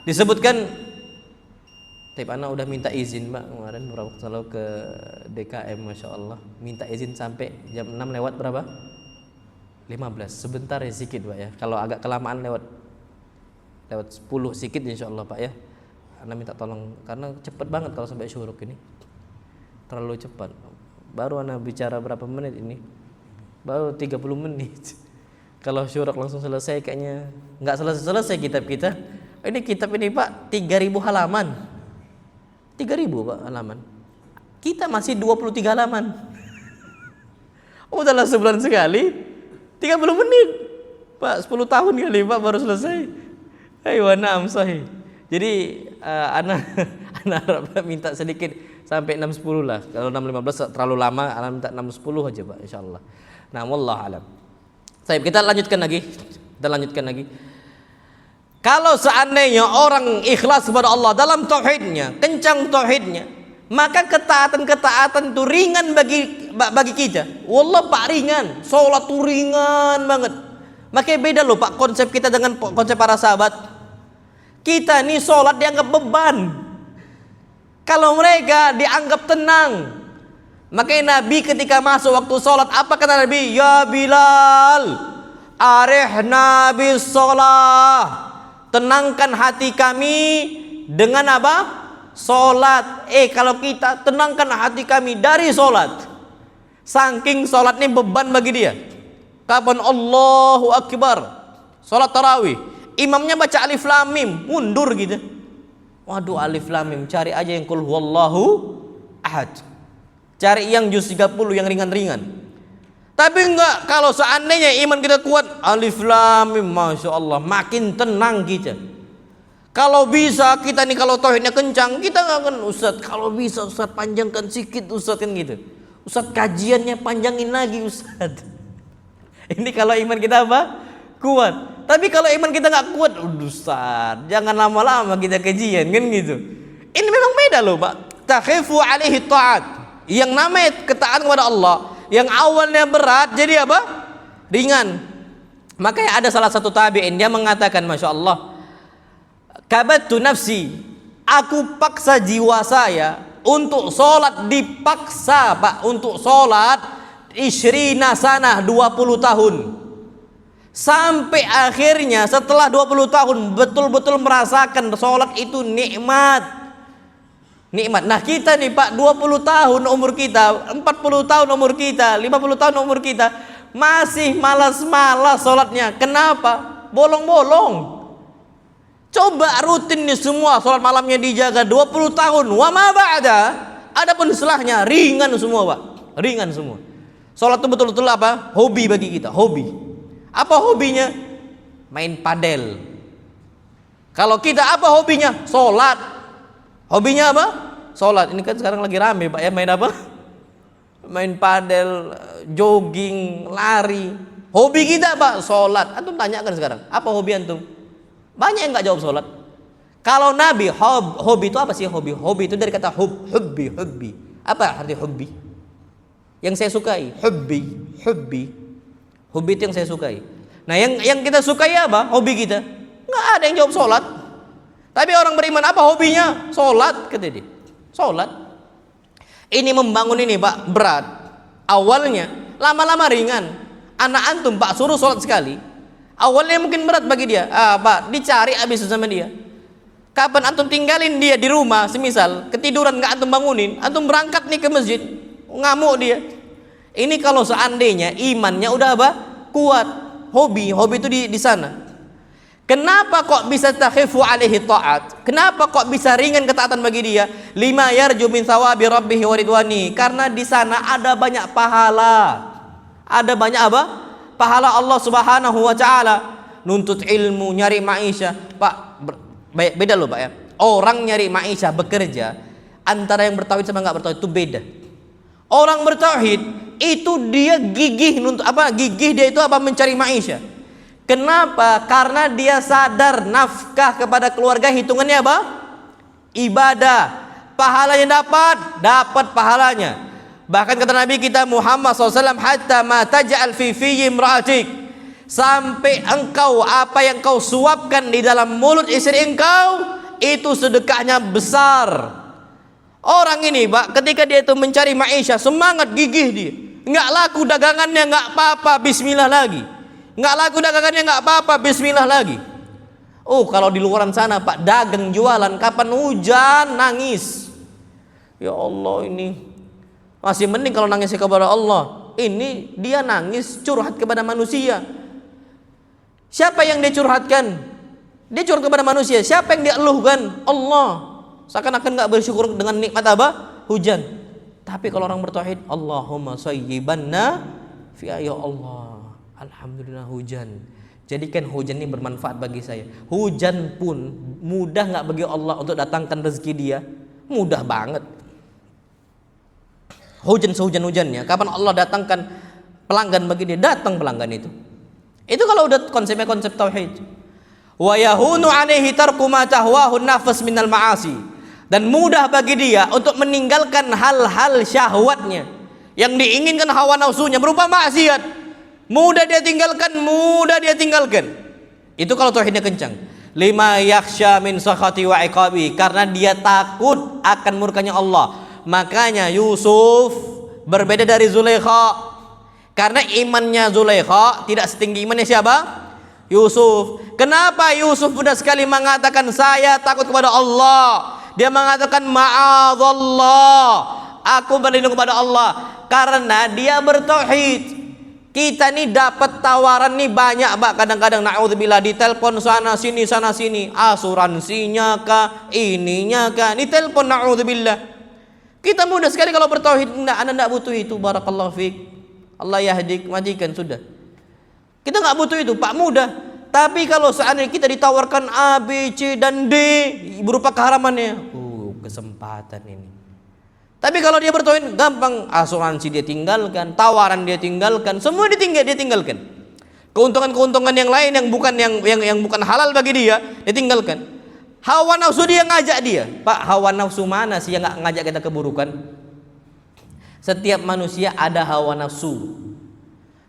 disebutkan. Tapi anak udah minta izin, Mbak, kemarin berapa selalu ke DKM, Masya Allah, minta izin sampai jam 6 lewat berapa? 15. Sebentar ya, sedikit, Pak ya. Kalau agak kelamaan lewat 10 sedikit insya Allah, Pak ya. Anda minta tolong karena cepet banget kalau sampai syuruk ini, terlalu cepat. Baru Anda bicara berapa menit ini? Baru 30 menit. Kalau syuruk langsung selesai kayaknya nggak selesai kitab kita. Ini kitab ini, Pak, 3.000 halaman. 3.000, Pak, halaman. Kita masih 23 halaman. Udahlah sebulan sekali 30 menit. Pak, 10 tahun kali, Pak, baru selesai. Ayo na'am sahih. Jadi anak harap minta sedikit sampai 6.10 lah. Kalau 6.15 terlalu lama, anak minta 6.10 aja, Pak, insyaallah. Nah, wallahu alam. Baik, kita lanjutkan lagi. Kalau seandainya orang ikhlas kepada Allah dalam tauhidnya, kencang tauhidnya, maka ketaatan itu ringan bagi kita. Wallah, Pak, ringan. Salat itu ringan banget. Makanya beda loh, Pak, konsep kita dengan konsep para sahabat. Kita nih sholat dianggap beban, kalau mereka dianggap tenang. Makanya Nabi ketika masuk waktu sholat, apa kata Nabi? Ya Bilal, arihna bis sholat. Tenangkan hati kami dengan apa? Sholat. Kalau kita tenangkan hati kami dari sholat. Saking sholat ini beban bagi dia. Kapan Allahu Akbar, sholat tarawih, imamnya baca alif lam mim, mundur gitu. Waduh, alif lam mim, cari aja yang qul huwallahu ahad. Cari yang juz 30 yang ringan-ringan. Tapi enggak, kalau seandainya iman kita kuat, alif lam mim, Masya Allah, makin tenang kita. Kalau bisa kita nih, kalau tauhidnya kencang, kita enggak akan, Ustaz, kalau bisa Ustaz panjangkan sedikit Ustaz, kan gitu. Ustaz, kajiannya panjangin lagi Ustaz. Ini kalau iman kita apa? Kuat. Tapi kalau iman kita nggak kuat, Ustaz, jangan lama-lama kita kajian, kan gitu. Ini memang beda loh, Pak. Takhifu alaihi ta'at. Yang namanya ketaatan kepada Allah, yang awalnya berat jadi apa? Ringan. Makanya ada salah satu tabi'in, dia mengatakan, Masya Allah, kabattu nafsi, aku paksa jiwa saya untuk sholat, dipaksa, Pak, untuk sholat isyrina sanah, 20 tahun. Sampai akhirnya setelah 20 tahun betul-betul merasakan sholat itu nikmat. Nah kita nih, Pak, 20 tahun umur kita, 40 tahun umur kita, 50 tahun umur kita, masih malas-malas sholatnya. Kenapa? Bolong-bolong. Coba rutin nih semua, sholat malamnya dijaga 20 tahun. Wa ma ba'da, adapun setelahnya ringan semua, Pak. Ringan semua. Sholat itu betul-betul apa? Hobi bagi kita, hobi. Apa hobinya? Main padel. Kalau kita apa hobinya? Sholat. Hobinya apa? Sholat. Ini kan sekarang lagi rame, Pak ya, main apa? Main padel, jogging, lari. Hobi kita apa? Sholat. Antum tanyakan sekarang, apa hobi antum? Banyak yang nggak jawab sholat. Kalau Nabi, hobi itu apa sih? Hobi itu dari kata hubbi. Apa arti hubbi? Yang saya sukai, hubbi itu yang saya sukai. Nah, yang kita sukai apa? Hobi kita. Nggak ada yang jawab sholat. Tapi orang beriman apa hobinya? Sholat, kata dia. Sholat. Ini membangun ini Pak berat. Awalnya, lama-lama ringan. Anak antum Pak suruh sholat sekali. Awalnya mungkin berat bagi dia. Pak dicari habis sama dia. Kapan antum tinggalin dia di rumah, semisal ketiduran nggak antum bangunin, antum berangkat nih ke masjid, ngamuk dia. Ini kalau seandainya imannya udah apa? Kuat. Hobi itu di sana. Kenapa kok bisa takhifu alaihi ta'at? Kenapa kok bisa ringan ketaatan bagi dia? Lima yarju min thawabi rabbih wa ridwani. Karena di sana ada banyak pahala. Ada banyak apa? Pahala Allah Subhanahu wa taala. Nuntut ilmu, nyari maisha. Pak, beda loh Pak ya. Orang nyari maisha, bekerja, antara yang bertauhid sama enggak bertauhid itu beda. Orang bertauhid itu dia gigih nuntut apa? Gigih dia itu apa? Mencari maisha. Kenapa? Karena dia sadar nafkah kepada keluarga hitungannya apa? Ibadah. Pahalanya dapat pahalanya. Bahkan kata Nabi kita Muhammad SAW, hatta ma taj'al fi imra'atik, sampai engkau apa yang kau suapkan di dalam mulut istri engkau itu sedekahnya besar. Orang ini Pak, ketika dia itu mencari maisha, semangat gigih dia. Enggak laku dagangannya, enggak apa-apa, bismillah lagi. Nggak laku dagangannya, nggak apa-apa, bismillah lagi. Oh, kalau di luaran sana Pak, dagang jualan, kapan hujan nangis. Ya Allah, ini masih mending kalau nangis kepada Allah. Ini dia nangis curhat kepada manusia. Siapa yang dia curhatkan? Dia curhat kepada manusia. Siapa yang dia eluhkan? Allah. Seakan-akan nggak bersyukur dengan nikmat apa? Hujan. Tapi kalau orang bertauhid, Allahumma sayyibanna fi, ya Allah, alhamdulillah hujan. Jadikan hujan ini bermanfaat bagi saya. Hujan pun mudah nggak bagi Allah untuk datangkan rezeki dia? Mudah banget. Hujan sehujan-hujannya, kapan Allah datangkan pelanggan bagi dia? Datang pelanggan itu. Itu kalau udah konsepnya konsep tauhid. Wa yahunu alaihi tarku ma tahwahu nafas minal ma'asi. Dan mudah bagi dia untuk meninggalkan hal-hal syahwatnya yang diinginkan hawa nafsunya berupa maksiat. Mudah dia tinggalkan. Itu kalau tauhidnya kencang. Lima yakhsha min sakhati wa iqabi, karena dia takut akan murkanya Allah. Makanya Yusuf berbeda dari Zulaikha. Karena imannya Zulaikha tidak setinggi imannya siapa? Yusuf. Kenapa Yusuf mudah sekali mengatakan saya takut kepada Allah? Dia mengatakan ma'adzallah, aku berlindung kepada Allah, karena dia bertauhid. Kita nih dapat tawaran nih banyak Pak, kadang-kadang naudzubillah ditelepon sana sini, asuransinya kah, ininya kah, ditelepon naudzubillah. Kita mudah sekali kalau bertauhid, Anda enggak butuh itu, barakallahu fiik, Allah yahdik, matikan sudah. Kita enggak butuh itu Pak, mudah. Tapi kalau seandainya kita ditawarkan A, B, C dan D berupa keharamannya, kesempatan ini. Tapi kalau dia bertauhid gampang, asuransi dia tinggalkan, tawaran dia tinggalkan, semua dia tinggalkan. Keuntungan-keuntungan yang lain yang bukan halal bagi dia tinggalkan. Hawa nafsu dia ngajak dia. Pak, hawa nafsu mana sih yang enggak ngajak kita keburukan? Setiap manusia ada hawa nafsu.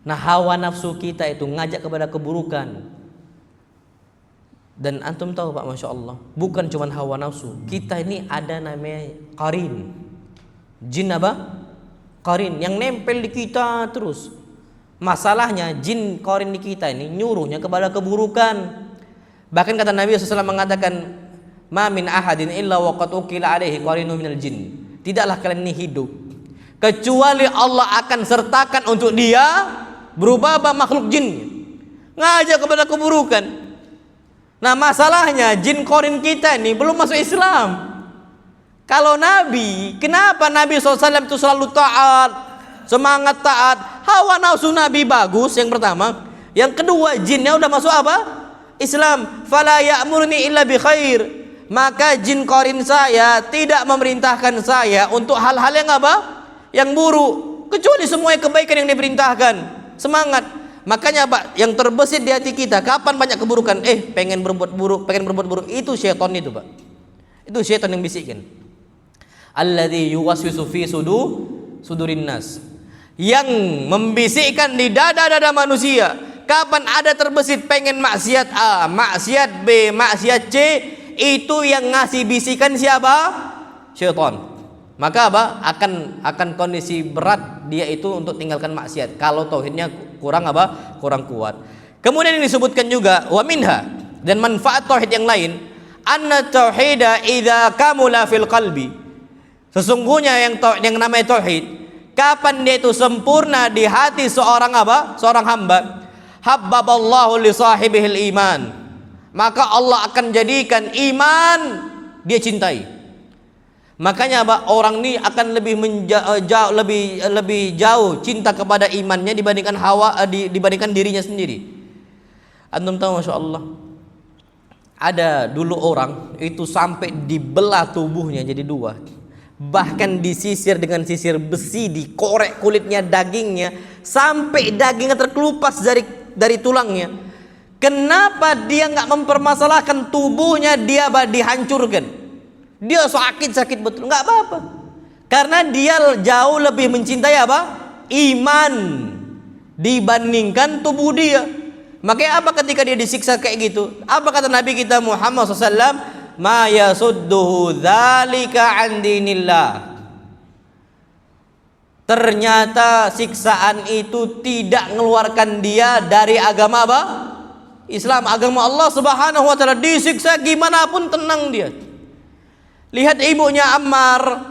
Nah, hawa nafsu kita itu ngajak kepada keburukan. Dan antum tahu Pak, Masya Allah, bukan cuma hawa nafsu, kita ini ada namanya qarin. Jin apa? Qarin yang nempel di kita terus. Masalahnya jin qarin di kita ini nyuruhnya kepada keburukan. Bahkan kata Nabi SAW mengatakan, ma min ahadin illa waqad ukila alaihi qarinu minal jin. Tidaklah kalian ini hidup kecuali Allah akan sertakan untuk dia berubah makhluk jin, ngajak kepada keburukan. Nah, masalahnya jin qarin kita ini belum masuk Islam. Kalau Nabi, kenapa Nabi SAW itu selalu taat, semangat taat? Hawa nafsu Nabi bagus, yang pertama. Yang kedua, jinnya udah masuk apa? Islam. Fala ya'murni illa bi khair. Maka jin qarin saya tidak memerintahkan saya untuk hal-hal yang apa? Yang buruk, kecuali semua kebaikan yang diperintahkan. Semangat. Makanya Pak, yang terbesit di hati kita, kapan banyak keburukan, pengen berbuat buruk, itu syaitan itu Pak. Itu syaitan yang bisikin. Alladzi yuwaswisu fi sudurin nas. yang membisikkan di dada-dada manusia. Kapan ada terbesit pengen maksiat A, maksiat B, maksiat C, itu yang ngasih bisikan siapa? Syaitan. Maka apa? Akan kondisi berat dia itu untuk tinggalkan maksiat kalau tauhidnya kurang apa? Kurang kuat. Kemudian ini disebutkan juga wa minha, dan manfaat tauhid yang lain, anna tauhida idza kamula fil qalbi. Sesungguhnya yang namanya tauhid, kapan dia itu sempurna di hati seorang apa? Seorang hamba, habbaballahu li sahibihil iman. Maka Allah akan jadikan iman dia cintai. Makanya apa? Orang ini akan lebih jauh cinta kepada imannya dibandingkan dirinya sendiri. Antum tahu, Masya Allah, ada dulu orang itu sampai dibelah tubuhnya jadi dua, bahkan disisir dengan sisir besi, dikorek kulitnya, dagingnya, sampai dagingnya terkelupas dari tulangnya. Kenapa dia nggak mempermasalahkan tubuhnya dia dihancurkan? Dia sakit betul, nggak apa-apa, karena dia jauh lebih mencintai apa? Iman dibandingkan tubuh dia. Makanya apa ketika dia disiksa kayak gitu? Apa kata Nabi kita Muhammad SAW? Ma yasudduhu dzalika an dinillah. Ternyata siksaan itu tidak mengeluarkan dia dari agama apa? Islam, agama Allah Subhanahu wa taala. Disiksa gimana pun tenang dia. Lihat ibunya Ammar.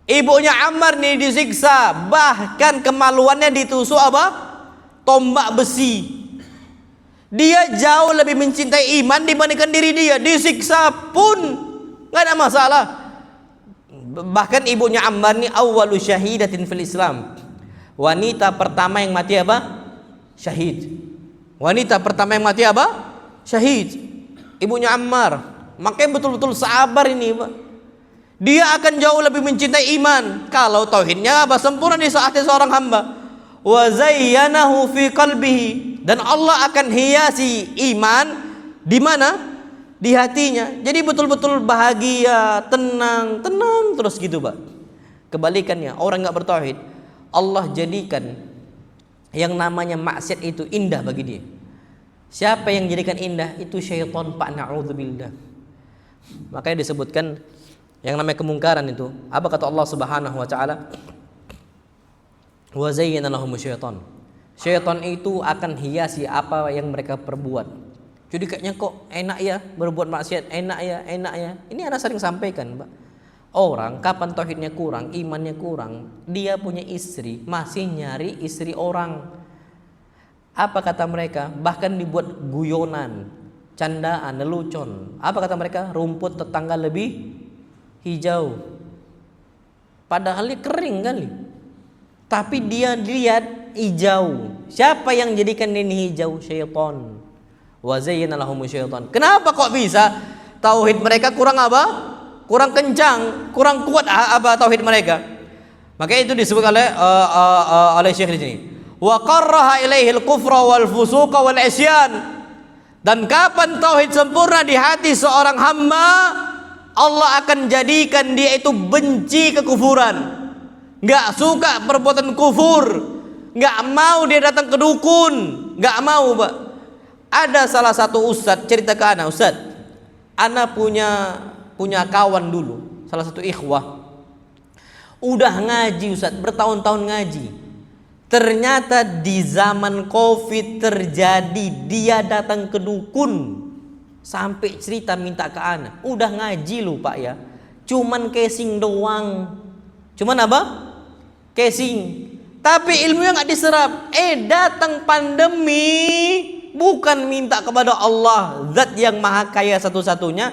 Ibunya Ammar nih disiksa, bahkan kemaluannya ditusuk apa? Tombak besi. Dia jauh lebih mencintai iman dibandingkan diri dia. Disiksa pun nggak ada masalah. Bahkan ibunya Ammar nih awwalu syahidatin fil Islam. Wanita pertama yang mati apa? Syahid. Wanita pertama yang mati apa? Syahid. Ibunya Ammar. Makanya betul-betul sabar ini, Pak. Dia akan jauh lebih mencintai iman kalau tauhidnya apa? Sempurna di saat seorang hamba. Wa zayyanahu fi qalbihi, dan Allah akan hiasi iman di mana? Di hatinya. Jadi betul-betul bahagia, tenang terus gitu, Pak. Kebalikannya, orang enggak bertauhid, Allah jadikan yang namanya maksiat itu indah bagi dia. Siapa yang jadikan indah? Itu syaitan, Pak. Na'udzubillah. Makanya disebutkan yang namanya kemungkaran itu, apa kata Allah Subhanahu wa taala? Wa zayyana lahum syaitan. Syaitan itu akan hiasi apa yang mereka perbuat. Jadi kayaknya kok enak ya berbuat maksiat, enak ya. Ini anak sering sampaikan, Pak. Orang kapan tauhidnya kurang, imannya kurang, dia punya istri, masih nyari istri orang. Apa kata mereka? Bahkan dibuat guyonan, candaan, lelucon. Apa kata mereka? Rumput tetangga lebih hijau. Padahal dia kering kali. Tapi dia lihat hijau. Siapa yang jadikan ini hijau? Syaitan. Wa zayyana lahum syaitan. Kenapa kok bisa? Tauhid mereka kurang apa? Kurang kencang, kurang kuat apa tauhid mereka. Makanya itu disebut oleh Syekh di sini. Wa qarraha ilaihil kufra wal fusuqa wal isyan. Dan kapan tauhid sempurna di hati seorang hamba, Allah akan jadikan dia itu benci kekufuran, nggak suka perbuatan kufur, nggak mau dia datang ke dukun, nggak mau, Pak. Ada salah satu ustadz cerita ke anak, ustadz, anak punya kawan dulu, salah satu ikhwah, udah ngaji ustadz, bertahun-tahun ngaji. Ternyata di zaman Covid terjadi, dia datang ke dukun sampai cerita minta ke anak. Udah ngaji lu, Pak, ya, cuman casing doang. Cuman apa? Casing. Tapi ilmunya nggak diserap. Datang pandemi, bukan minta kepada Allah, zat yang maha kaya satu-satunya.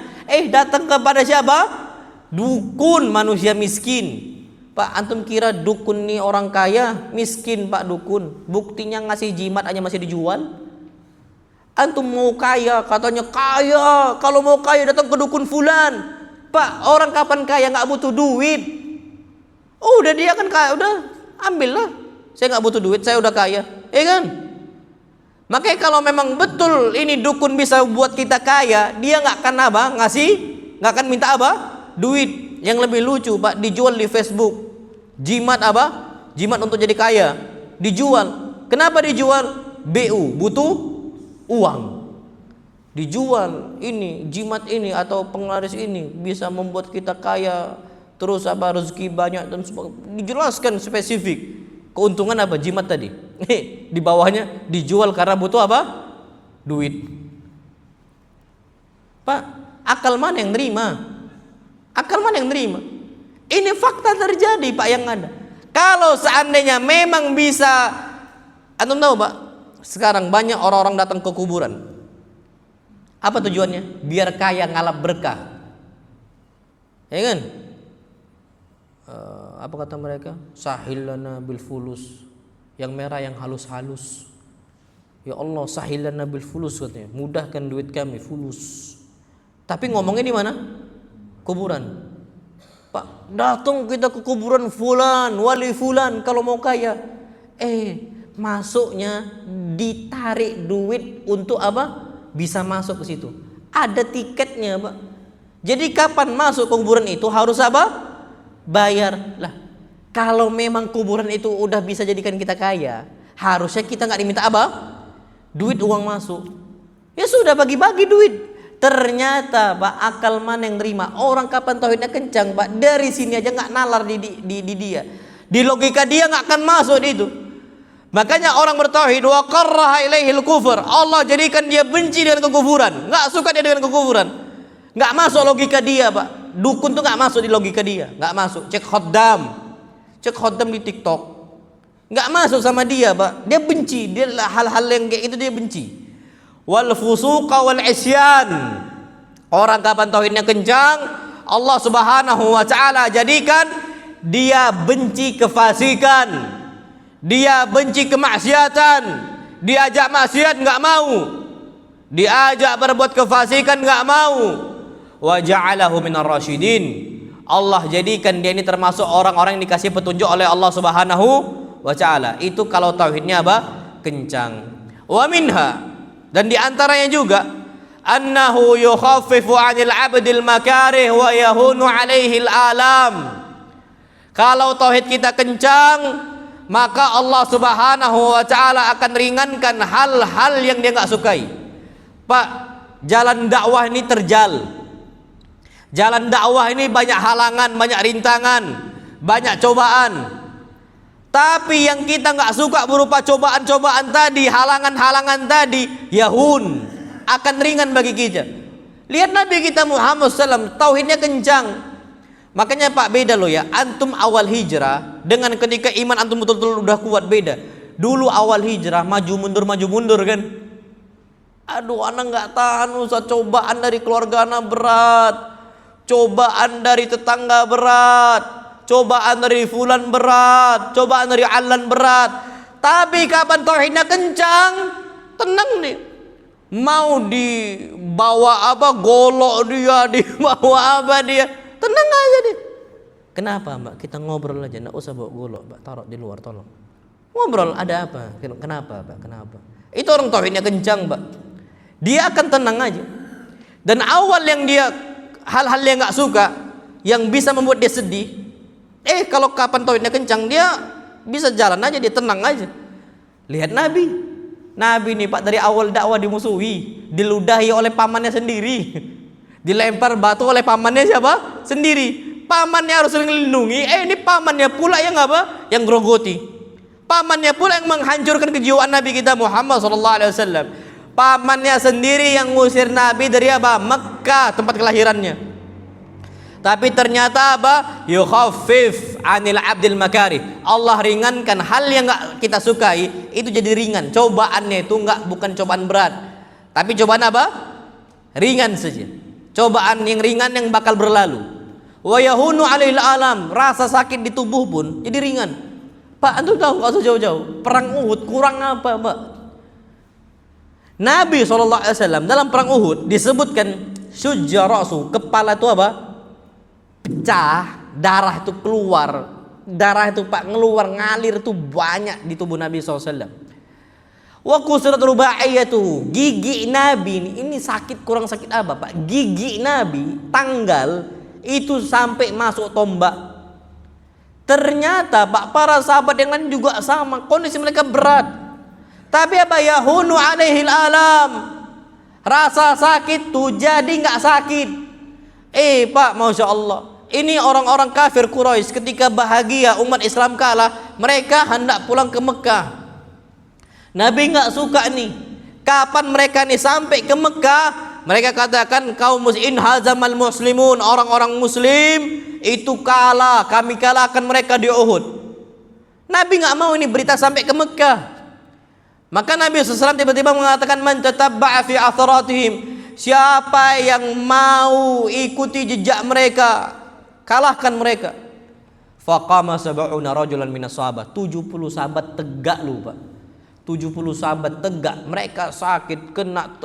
Datang kepada siapa? Dukun, manusia miskin. Pak, antum kira dukun nih orang kaya? Miskin, Pak, dukun. Buktinya ngasih jimat aja masih dijual. Antum mau kaya, katanya kaya. Kalau mau kaya datang ke dukun fulan. Pak, orang kapan kaya nggak butuh duit? Udah dia kan kaya, udah ambillah. Saya nggak butuh duit, saya udah kaya, kan? Makanya kalau memang betul ini dukun bisa buat kita kaya, dia nggak akan apa? Nggak akan minta apa? Duit. Yang lebih lucu, Pak, dijual di Facebook. Jimat apa? Jimat untuk jadi kaya, dijual. Kenapa dijual? BU, butuh uang. Dijual ini, jimat ini atau penglaris ini bisa membuat kita kaya, terus rezeki banyak dan dijelaskan spesifik. Keuntungan apa? Jimat tadi. Di bawahnya dijual karena butuh apa? Duit. Pak, akal mana yang nerima? Akal mana yang nerima? Ini fakta terjadi, Pak, yang ada. Kalau seandainya memang bisa, antum tahu, Pak, sekarang banyak orang-orang datang ke kuburan. Apa tujuannya? Biar kaya, ngalap berkah. Ya kan? Apa kata mereka? Sahilana bil fulus. Yang merah yang halus-halus. Ya Allah, sahilana bil fulus katanya. Mudahkan duit kami, fulus. Tapi ngomongnya di mana? Kuburan. Pak, datang kita ke kuburan fulan, wali fulan kalau mau kaya. Masuknya ditarik duit untuk apa? Bisa masuk ke situ. Ada tiketnya, Pak. Jadi kapan masuk kuburan itu harus apa? Bayar. Lah, kalau memang kuburan itu udah bisa jadikan kita kaya, harusnya kita nggak diminta apa? Duit, uang masuk. Ya sudah, bagi-bagi duit. Ternyata, Pak, akal mana yang terima? Orang kapan tauhidnya kencang, Pak, dari sini aja nggak nalar di dia. Di logika dia nggak akan masuk di itu. Makanya orang bertauhid wa qarraha ilaihil kufur. Allah jadikan dia benci dengan kekufuran, nggak suka dia dengan kekufuran. Nggak masuk logika dia, Pak. Dukun tuh nggak masuk di logika dia, nggak masuk. Cek khoddam di TikTok, nggak masuk sama dia, Pak. Dia benci, dia hal-hal yang kayak itu dia benci. Wal fusuqa wal isyan. Orang kapan tauhidnya kencang, Allah Subhanahu wa taala jadikan dia benci kefasikan, dia benci kemaksiatan. Diajak maksiat nggak mau, diajak berbuat kefasikan nggak mau. Wa ja'alahu minar rasyidin. Allah jadikan dia ini termasuk orang-orang yang dikasih petunjuk oleh Allah Subhanahu wa taala. Itu kalau tauhidnya apa? Kencang. Wa minha, dan di antaranya juga annahu yukhaffifu 'anil 'abdil makarih wa yahunu 'alaihil alam. Kalau tauhid kita kencang, maka Allah Subhanahu wa taala akan ringankan hal-hal yang dia enggak sukai. Pak, jalan dakwah ini terjal. Jalan dakwah ini banyak halangan, banyak rintangan, banyak cobaan. Tapi yang kita nggak suka berupa cobaan-cobaan tadi, halangan-halangan tadi, yahun, akan ringan bagi kita. Lihat Nabi kita Muhammad SAW, tauhidnya kencang. Makanya Pak, beda loh ya. Antum awal hijrah dengan ketika iman antum betul-betul udah kuat, beda. Dulu awal hijrah maju mundur kan. Aduh, anak nggak tahan, Ustaz, cobaan dari keluarga anak berat, cobaan dari tetangga berat, cobaan dari fulan berat, cobaan dari alan berat. Tapi kapan tauhidnya kencang, tenang nih. Mau dibawa apa, golok dia, dibawa apa dia, tenang aja deh. Kenapa, Mbak? Kita ngobrol aja, nggak usah bawa golok, Mbak. Taruh di luar, tolong. Ngobrol, ada apa? Kenapa, Mbak? Kenapa? Itu orang tauhidnya kencang, Mbak. Dia akan tenang aja. Dan awal yang dia hal-hal yang nggak suka, yang bisa membuat dia sedih, kalau kapan tauhidnya kencang, dia bisa jalan aja, dia tenang aja. Lihat Nabi nih, Pak, dari awal dakwah dimusuhi, diludahi oleh pamannya sendiri, dilempar batu oleh pamannya siapa? Sendiri. Pamannya harus melindungi, ini pamannya pula yang apa? Yang grogoti. Pamannya pula yang menghancurkan kejiwaan Nabi kita Muhammad SAW. Pamannya sendiri yang ngusir Nabi dari apa? Mekah, tempat kelahirannya. Tapi ternyata apa? Yukhaffif 'anil 'abdil makari. Allah ringankan hal yang enggak kita sukai, itu jadi ringan. Cobaannya itu bukan cobaan berat. Tapi cobaan apa? Ringan saja. Cobaan yang ringan yang bakal berlalu. Wa yahunu 'alail alam. Rasa sakit di tubuh pun jadi ringan. Pak, antum tahu enggak usah jauh-jauh. Perang Uhud kurang apa, Pak? Nabi SAW dalam perang Uhud disebutkan syujja ra'su, kepala itu apa? Pecah, darah itu keluar. Darah itu, Pak, ngalir itu banyak di tubuh Nabi SAW. Wa kusrat rubaiyatu, gigi Nabi ini sakit, kurang sakit apa, Pak? Gigi Nabi tanggal itu sampai masuk tombak. Ternyata Pak, para sahabat yang lain juga sama, kondisi mereka berat. Tapi apa, yahunu alaihil alam, rasa sakit tuh jadi nggak sakit. Pak, masya Allah, ini orang-orang kafir Quraisy ketika bahagia umat Islam kalah, mereka hendak pulang ke Mekah. Nabi nggak suka nih. Kapan mereka nih sampai ke Mekah, mereka katakan kaum muslimin hazamal muslimun, orang-orang muslim itu kalah, kami kalahkan mereka di Uhud. Nabi nggak mau ini berita sampai ke Mekah. Maka Nabi SAW tiba-tiba mengatakan, man tatabba'a fi atharatihim, siapa yang mau ikuti jejak mereka, kalahkan mereka. Faqama sab'una rajulan minas sahabat, 70 sahabat tegak lu Pak. 70 sahabat tegak, mereka sakit, kena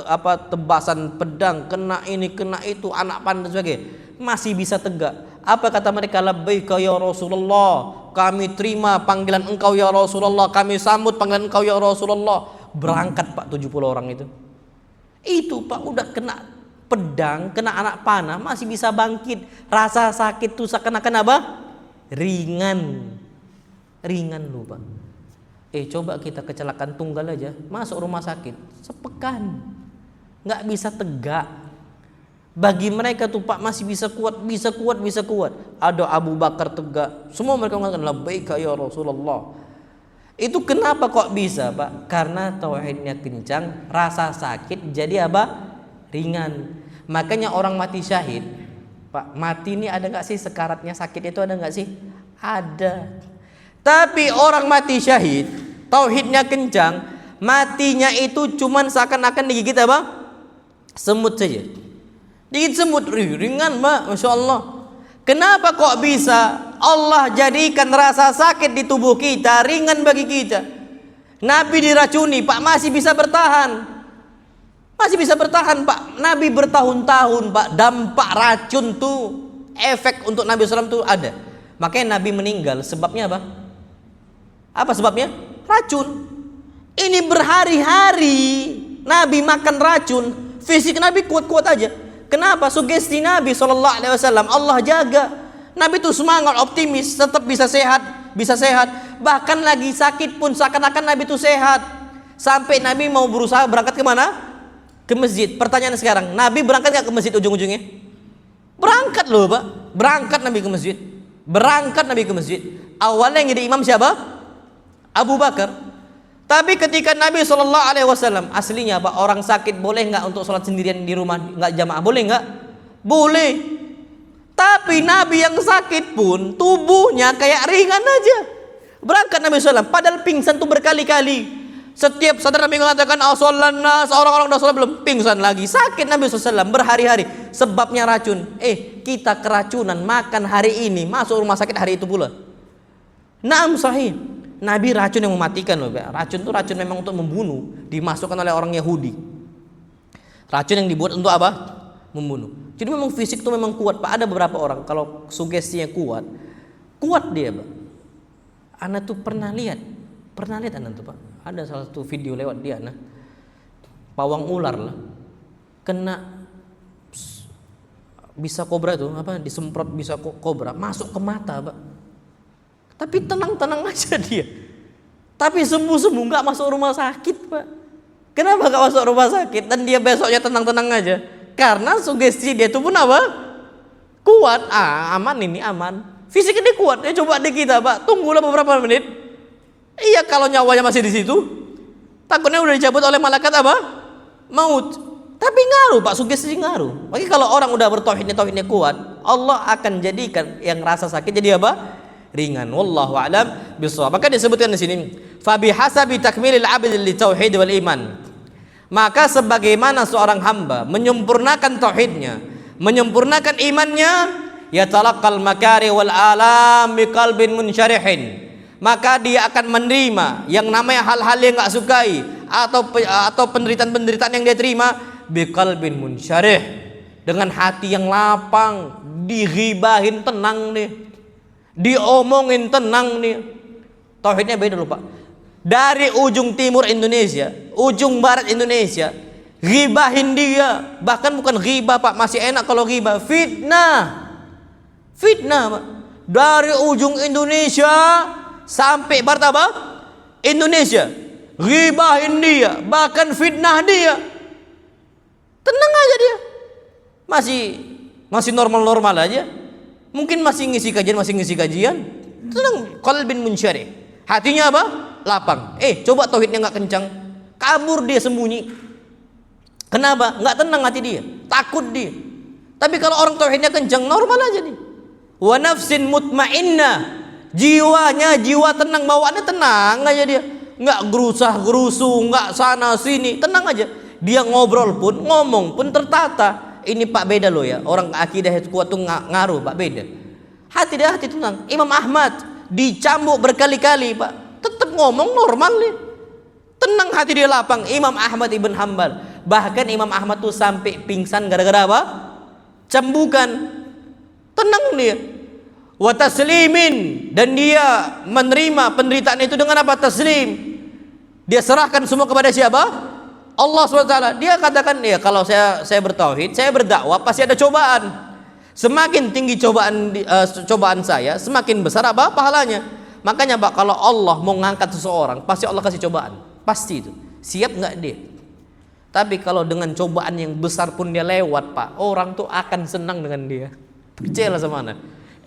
tebasan pedang, kena ini, kena itu, anak panah dan sebagainya, masih bisa tegak. Apa kata mereka? Labbaika ya Rasulullah, kami terima panggilan engkau ya Rasulullah, kami sambut panggilan engkau ya Rasulullah. Berangkat Pak, 70 orang itu Pak, udah kena pedang, kena anak panah, masih bisa bangkit. Rasa sakit tuh seakan-akan apa? Ringan lu Pak. Coba kita kecelakaan tunggal aja, masuk rumah sakit sepekan, nggak bisa tegak. Bagi mereka tuh Pak masih bisa kuat. Ada Abu Bakar tegak, semua mereka mengatakan labbaika ya Rasulullah. Itu kenapa kok bisa Pak? Karena tauhidnya kencang, rasa sakit jadi apa? Ringan. Makanya orang mati syahid Pak, mati ini ada nggak sih sekaratnya sakit itu, ada nggak sih? Ada. Tapi orang mati syahid, tauhidnya kencang, matinya itu cuman seakan-akan digigit apa? Semut saja. Digigit semut, ringan Mbak, Masya Allah. Kenapa kok bisa Allah jadikan rasa sakit di tubuh kita ringan bagi kita? Nabi diracuni Pak, masih bisa bertahan. Pak. Nabi bertahun-tahun Pak, dampak racun tuh, efek untuk Nabi SAW tuh ada. Makanya Nabi meninggal, sebabnya apa? Apa sebabnya? Racun. Ini berhari-hari Nabi makan racun, fisik Nabi kuat-kuat aja. Kenapa? Sugesti Nabi SAW Allah jaga. Nabi itu semangat, optimis, tetap bisa sehat. Bahkan lagi sakit pun seakan-akan Nabi itu sehat. Sampai Nabi mau berusaha berangkat ke mana? Ke masjid. Pertanyaan sekarang, Nabi berangkat gak ke masjid ujung-ujungnya? Berangkat loh Pak. Berangkat Nabi ke masjid. Awalnya yang jadi imam siapa? Abu Bakar. Tapi ketika Nabi SAW, aslinya Pak, orang sakit boleh nggak untuk sholat sendirian di rumah, nggak jamaah, boleh nggak? Boleh. Tapi Nabi yang sakit pun tubuhnya kayak ringan aja. Berangkat Nabi SAW, padahal pingsan tuh berkali-kali. Setiap sadar Nabi mengatakan as-sallannas, orang-orang udah sholat belum, pingsan lagi. Sakit Nabi SAW berhari-hari. Sebabnya racun. Kita keracunan makan hari ini, masuk rumah sakit hari itu pula. Naam sahih. Nabi racun yang mematikan loh. Racun itu racun memang untuk membunuh, dimasukkan oleh orang Yahudi. Racun yang dibuat untuk apa? Membunuh. Jadi memang fisik itu memang kuat Pak. Ada beberapa orang kalau sugestinya kuat dia Pak. Ana tuh pernah lihat Ana tuh Pak. Ada salah satu video lewat dia, nah pawang ular lah, kena bisa kobra tuh apa? Disemprot bisa kobra masuk ke mata Pak. Tapi tenang aja dia. Tapi sembuh nggak masuk rumah sakit Pak. Kenapa nggak masuk rumah sakit? Dan dia besoknya tenang aja. Karena sugesti dia itu pun apa? Kuat. Aman. Fisik ini kuat. Ya coba di kita Pak. Tunggulah beberapa menit. Iya kalau nyawanya masih di situ. Takutnya udah dicabut oleh malaikat apa? Maut. Tapi ngaruh Pak, sugesti ngaruh. Bagi kalau orang udah bertauhidnya kuat, Allah akan jadikan yang rasa sakit jadi apa? Ringan. Wallahu a'lam bishawab. Maka disebutkan di sini, fa bihasabi takmilil 'abd li tauhid wal iman. Maka sebagaimana seorang hamba menyempurnakan tauhidnya, menyempurnakan imannya, yatalaqqal makari wal alam biqalbin munsyarihin. Maka dia akan menerima yang namanya hal-hal yang enggak sukai atau penderitaan-penderitaan yang dia terima biqalbin munsyarih, dengan hati yang lapang, dighibahin tenang nih. Diomongin tenang nih. Tauhidnya beda loh Pak. Dari ujung timur Indonesia, ujung barat Indonesia, ghibahin dia. Bahkan bukan ghibah Pak, masih enak kalau ghibah, fitnah Pak. dari ujung Indonesia sampai barat apa? Indonesia, ghibahin dia, bahkan fitnah dia. Tenang aja dia, masih normal-normal aja. Mungkin masih ngisi kajian. Tenang, qalbin munsyarih. Hatinya apa? Lapang. Coba tauhidnya nggak kencang, kabur dia sembunyi. Kenapa? Nggak tenang hati dia, takut dia. Tapi kalau orang tauhidnya kencang, normal aja nih. Wa nafsin mutmainnah, jiwa tenang, bawaannya tenang aja dia. Nggak gerusah-gerusu, nggak sana sini, tenang aja. Dia ngobrol pun, ngomong pun tertata. Ini Pak beda loh ya, orang akidah kuat tuh ngaruh Pak, beda. Hati tenang. Imam Ahmad dicambuk berkali-kali Pak, tetap ngomong normal nih. Tenang, hati dia lapang. Imam Ahmad ibn Hanbal, bahkan Imam Ahmad tuh sampai pingsan gara-gara apa? Cambukan. Tenang dia. Wa taslimin, dan dia menerima penderitaan itu dengan apa? Taslim. Dia serahkan semua kepada siapa? Allah SWT. Dia katakan, ya kalau saya bertauhid, saya berdakwah, pasti ada cobaan. Semakin tinggi cobaan saya, semakin besar apa? Pahalanya. Makanya Pak, kalau Allah mau ngangkat seseorang, pasti Allah kasih cobaan. Pasti itu. Siap nggak dia? Tapi kalau dengan cobaan yang besar pun dia lewat Pak, orang tuh akan senang dengan dia. Percayalah sama Anda.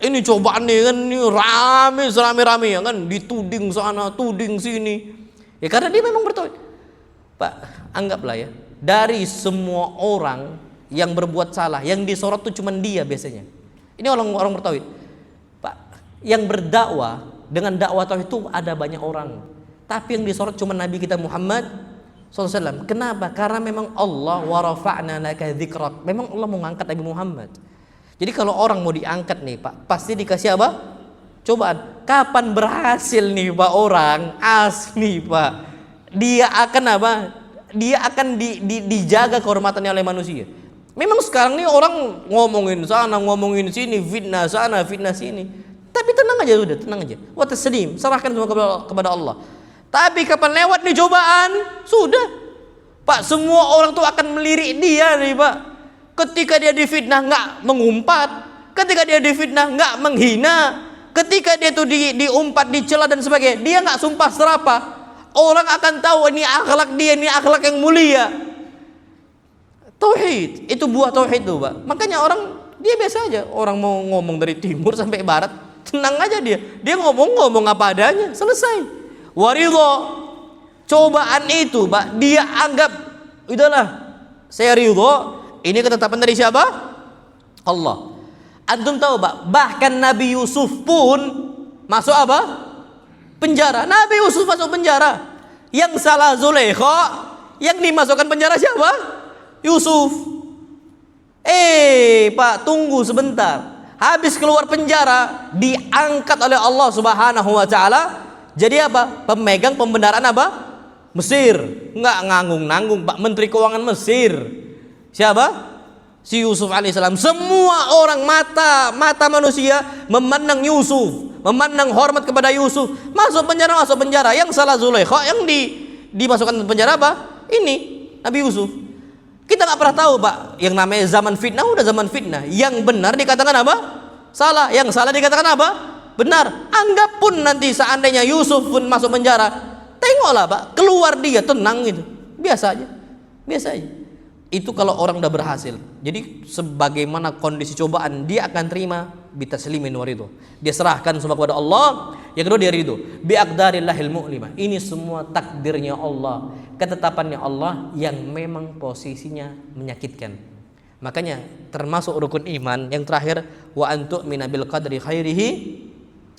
Ini cobaan nih kan, ini rame ya kan, dituding sana, tuding sini. Ya karena dia memang bertauhid. Pak, anggaplah ya, dari semua orang yang berbuat salah, yang disorot tuh cuma dia biasanya. Ini orang bertauhid. Pak, yang berdakwah dengan dakwah tauhid itu ada banyak orang. Tapi yang disorot cuma Nabi kita Muhammad SAW. Kenapa? Karena memang Allah wa rafa'na laka dzikrak. Memang Allah mau ngangkat Nabi Muhammad. Jadi kalau orang mau diangkat nih Pak, pasti dikasih apa? Cobaan. Kapan berhasil nih Pak orang asli Pak? Dia akan apa? Dia akan dijaga kehormatannya oleh manusia. Memang sekarang nih orang ngomongin sana, ngomongin sini, fitnah sana, fitnah sini. Tapi tenang aja udah, tenang aja. Wa taslim, serahkan semua kepada Allah. Tapi kapan lewat nih cobaan, sudah. Pak, semua orang tuh akan melirik dia nih Pak. Ketika dia difitnah nggak mengumpat, ketika dia difitnah nggak menghina, ketika dia tuh diumpat, dicela dan sebagainya, dia nggak sumpah serapah. Orang akan tahu ini akhlak dia, ini akhlak yang mulia. Tauhid, itu buah tauhid tuh Pak. Makanya orang dia biasa aja, orang mau ngomong dari timur sampai barat, tenang aja dia. Dia ngomong apa adanya, selesai. Waridho, cobaan itu Pak, dia anggap udahlah, saya ridho. Ini ketetapan dari siapa? Allah. Antum tahu Pak, bahkan Nabi Yusuf pun masuk apa? Penjara. Nabi Yusuf masuk penjara. Yang salah Zulaikha, yang dimasukkan penjara siapa? Yusuf. Pak, tunggu sebentar. Habis keluar penjara, diangkat oleh Allah Subhanahu wa taala jadi apa? Pemegang pembenaran apa? Mesir. Enggak nganggung-nanggung Pak, Menteri Keuangan Mesir. Siapa? Si Yusuf alaihissalam. Semua orang mata manusia memandang Yusuf, memandang hormat kepada Yusuf. Masuk penjara. Yang salah Zulaikha, yang dimasukkan penjara apa? Ini Nabi Yusuf. Kita nggak pernah tahu Pak, yang namanya zaman fitnah udah zaman fitnah. Yang benar dikatakan apa? Salah. Yang salah dikatakan apa? Benar. Anggap pun nanti seandainya Yusuf pun masuk penjara, tengoklah Pak, keluar dia tenang gitu, biasa aja. Itu kalau orang udah berhasil. Jadi sebagaimana kondisi cobaan, dia akan terima bitaslimin waridho. Dia serahkan semua kepada Allah. Yang kedua dia ridho. Bi aqdarillahil mu'limah. Ini semua takdirnya Allah, ketetapannya Allah yang memang posisinya menyakitkan. Makanya termasuk rukun iman yang terakhir, wa antu'mina bil qadri khairihi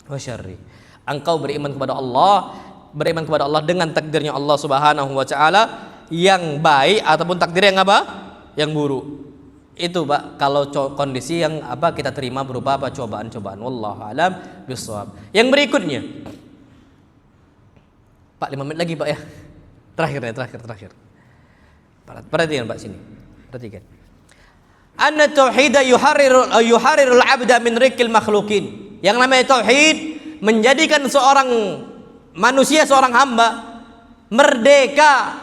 wa syarri. Engkau beriman kepada Allah dengan takdirnya Allah Subhanahu wa taala yang baik ataupun takdir yang apa? Yang buruk. Itu Pak, kalau kondisi yang apa kita terima berupa apa? Cobaan-cobaan. Wallahu alam bishawab. Yang berikutnya. Pak, 5 menit lagi Pak ya. Terakhir. Perhatikan Pak sini. Perhatikan. Anna tauhid yuharirul 'abda min rikil makhluqin. Yang namanya tauhid menjadikan seorang manusia, seorang hamba merdeka.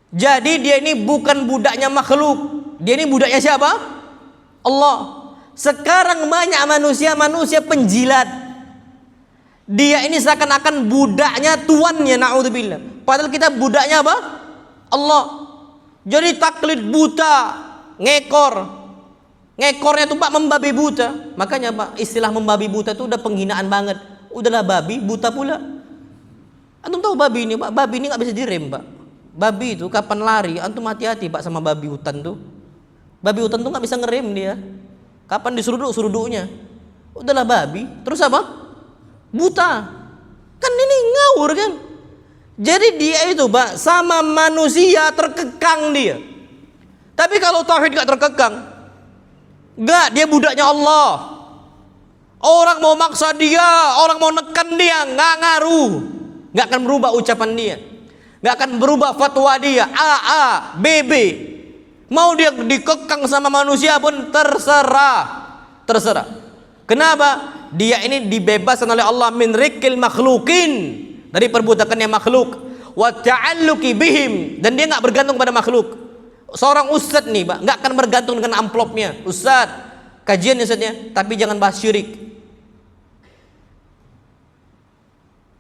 Jadi dia ini bukan budaknya makhluk. Dia ini budaknya siapa? Allah. Sekarang banyak manusia penjilat. Dia ini seakan-akan budaknya tuannya, naudzubillah. Padahal kita budaknya apa? Allah. Jadi taklid buta, ngekor. Ngekornya tuh Pak membabi buta. Makanya Pak, istilah membabi buta itu udah penghinaan banget. Udahlah babi, buta pula. Antum tahu babi ini Pak? Babi ini nggak bisa direm Pak. Babi itu kapan lari, antum hati-hati Pak sama babi hutan tuh. Babi hutan tuh nggak bisa ngerem dia. Kapan diseruduk-seruduknya. Udahlah babi, terus apa? Buta. Kan ini ngawur kan? Jadi dia itu Pak sama manusia terkekang dia. Tapi kalau tauhid nggak terkekang, nggak, dia budaknya Allah. Orang mau maksa dia, orang mau nekan dia, nggak ngaruh. Nggak akan berubah ucapan dia, nggak akan berubah fatwa dia. A, B. Mau dia dikekang sama manusia pun terserah. Kenapa? Dia ini dibebaskan oleh Allah min rikil makhlukin, dari perbudakannya makhluk, wa ta'alluqi bihim, dan dia nggak bergantung pada makhluk. Seorang ustadz nih Pak, nggak akan bergantung dengan amplopnya. Ustadz, kajian ustadznya, tapi jangan bahas syirik.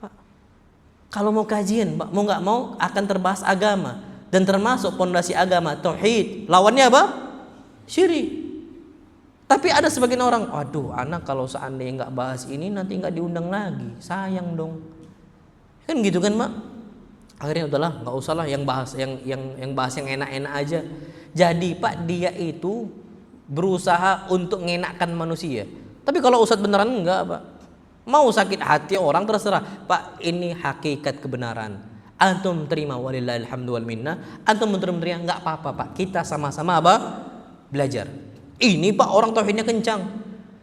Pak, kalau mau kajian Pak, mau nggak mau akan terbahas agama, dan termasuk pondasi agama tauhid. Lawannya apa? Syirik. Tapi ada sebagian orang, aduh, anak kalau seandainya nggak bahas ini nanti nggak diundang lagi, sayang dong. Kan gitu kan Mak? Akhirnya udahlah, nggak usah lah yang bahas yang bahas yang enak-enak aja. Jadi Pak, dia itu berusaha untuk ngenakkan manusia. Tapi kalau ustadz beneran enggak Pak. Mau sakit hati orang terserah. Pak, ini hakikat kebenaran. Antum terima, walillahil hamdu wal minna. Antum menerima, nggak apa-apa Pak. Kita sama-sama apa? Belajar. Ini Pak orang tauhidnya kencang.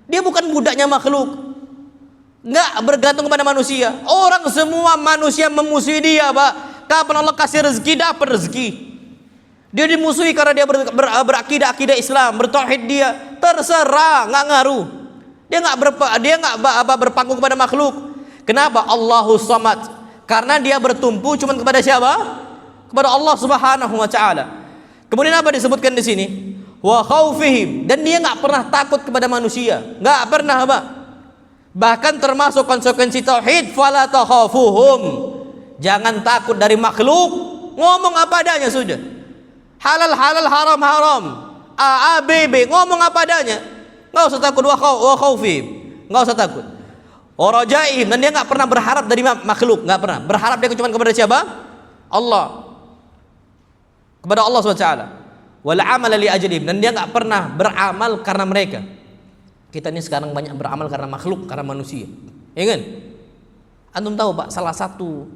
Dia bukan budaknya makhluk. Nggak bergantung kepada manusia. Orang semua manusia memusuhi dia Pak. Kapan Allah kasih rezeki, dapat rezeki. Dia dimusuhi karena dia berakidah Islam, bertauhid dia. Terserah, nggak ngaruh. Dia nggak berpangku kepada makhluk. Kenapa? Allahus Samad. Karena dia bertumpu cuma kepada siapa? Kepada Allah Subhanahu wa taala. Kemudian apa disebutkan di sini? Wa khaufihim, dan dia nggak pernah takut kepada manusia, nggak pernah Pak. Bahkan termasuk konsekuensi tauhid, fala takhafuhum, jangan takut dari makhluk, ngomong apa adanya sudah. Halal, haram, A, B, ngomong apa adanya, nggak usah takut. Wa khaufihim, nggak usah takut. Warajaihim, dan dia nggak pernah berharap dari makhluk, nggak pernah berharap. Dia cuma kepada siapa? Allah, kepada Allah SWT. Wal amal li ajlihim, dan dia nggak pernah beramal karena mereka. Kita ini sekarang banyak beramal karena makhluk, karena manusia, ya kan? Antum tahu Pak, salah satu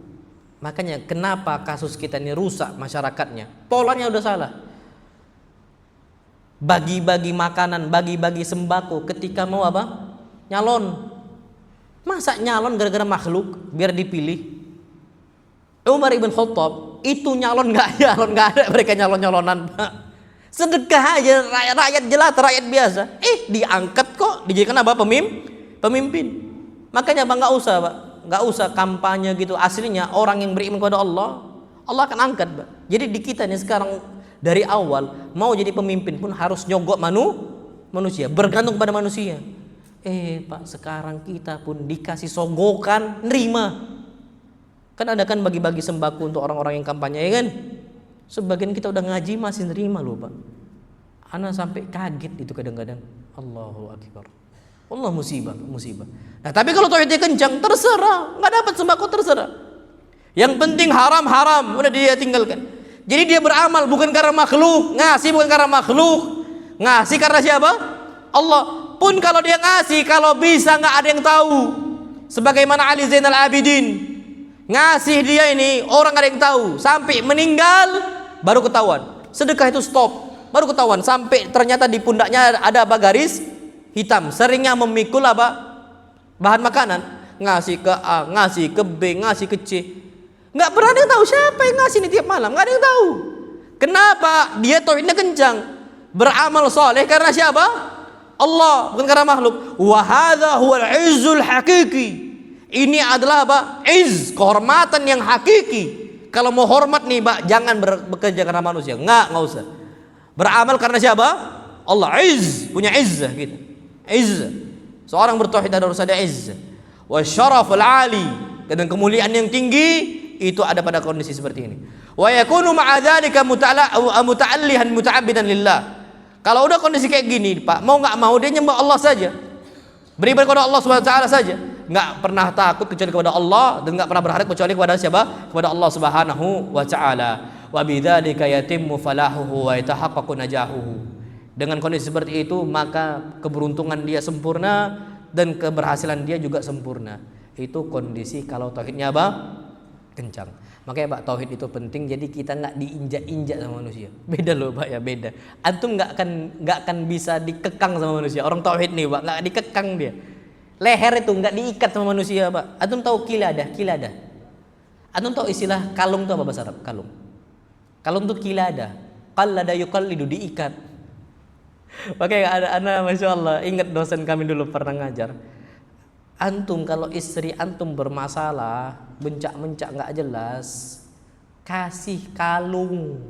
makanya kenapa kasus kita ini rusak masyarakatnya, polanya udah salah. Bagi-bagi makanan, bagi-bagi sembako ketika mau apa? Nyalon. Masa nyalon gara-gara makhluk biar dipilih? Umar ibn Khattab itu nyalon nggak ada mereka nyalonan Pak. Sedekah aja, rakyat jelata, rakyat biasa. Diangkat kok, dijadikan apa? Pemimpin. Makanya Pak, nggak usah kampanye gitu. Aslinya orang yang beriman kepada Allah akan angkat Pak. Jadi di kita nih sekarang dari awal mau jadi pemimpin pun harus nyogok manusia, bergantung pada manusia. Pak, sekarang kita pun dikasih sogokan, nerima. Kan ada kan bagi-bagi sembako untuk orang-orang yang kampanye, ya kan? Sebagian kita udah ngaji masih nerima loh Pak. Ana sampai kaget itu kadang-kadang. Allahu Akbar. Allah musibah. Nah tapi kalau tauhidnya kencang, terserah, nggak dapat sembako terserah. Yang penting haram, udah dia tinggalkan. Jadi dia beramal bukan karena makhluk, ngasih bukan karena makhluk, ngasih karena siapa? Allah. Pun kalau dia ngasih, kalau bisa nggak ada yang tahu. Sebagaimana Ali Zainal Abidin ngasih dia ini orang nggak ada yang tahu, sampai meninggal baru ketahuan. Sedekah itu stop, baru ketahuan. Sampai ternyata di pundaknya ada apa? Garis hitam. Seringnya memikul apa? Bahan makanan. Ngasih ke A, ngasih ke B, ngasih ke C. Nggak pernah ada yang tahu siapa yang ngasih ini tiap malam. Nggak ada yang tahu. Kenapa? Dia tauhidnya kencang. Beramal soleh karena siapa? Allah, bukan karena makhluk. Wa hadza huwal izzul hakiki. Ini adalah apa? Izz, kehormatan yang hakiki. Kalau mau hormat nih Pak, jangan bekerja karena manusia. Nggak usah. Beramal karena siapa? Allah. Izz, punya izzah gitu. izzah. Seorang bertauhid ada urusan izzah. Wa syaraful ali, dan kemuliaan yang tinggi itu ada pada kondisi seperti ini. Wa yakunu ma'a dzalika muta'allihan muta'abbidan lillah. Kalau udah kondisi kayak gini, Pak, mau nggak mau dia nyembah Allah saja. Beribadah kepada Allah Subhanahu wa taala saja. Nggak pernah takut kecuali kepada Allah, dan nggak pernah berharap kecuali kepada siapa? Kepada Allah Subhanahu wa taala. Wa bidzalika yatimmu falahuhu wa yatahaqqaqu najahuhu. Dengan kondisi seperti itu, maka keberuntungan dia sempurna dan keberhasilan dia juga sempurna. Itu kondisi kalau tauhidnya apa? Kencang. Makanya Pak, tauhid itu penting. Jadi kita nggak diinjak-injak sama manusia. Beda loh Pak ya, beda. Antum nggak akan bisa dikekang sama manusia. Orang tauhid nih Pak, nggak dikekang dia. Leher itu nggak diikat sama manusia Pak. Antum tahu kilada? Antum tahu istilah kalung itu apa bahasa Arab? Kalung itu kilada. Qallada yuqallidu, diikat. Makanya ada Masya Allah, ingat dosen kami dulu pernah ngajar. Antum kalau istri antum bermasalah, bencak-mencak nggak jelas, kasih kalung.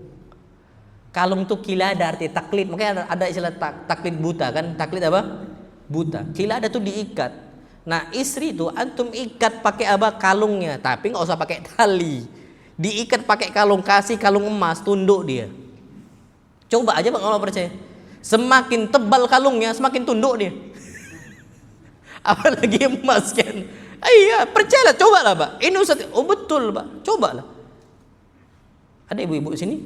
Kalung tuh kilada, arti taklid. Makanya ada istilah taklid buta kan? Taklid apa? Buta. Kilada tuh diikat. Nah istri itu antum ikat pakai apa? Kalungnya. Tapi nggak usah pakai tali. Diikat pakai kalung, kasih kalung emas, tunduk dia. Coba aja Bang kalau percaya. Semakin tebal kalungnya, semakin tunduk dia. Apalagi emas kan. Iya, percayalah, cobalah Pak. Ini Ustaz, oh betul Pak, cobalah. Ada ibu-ibu sini?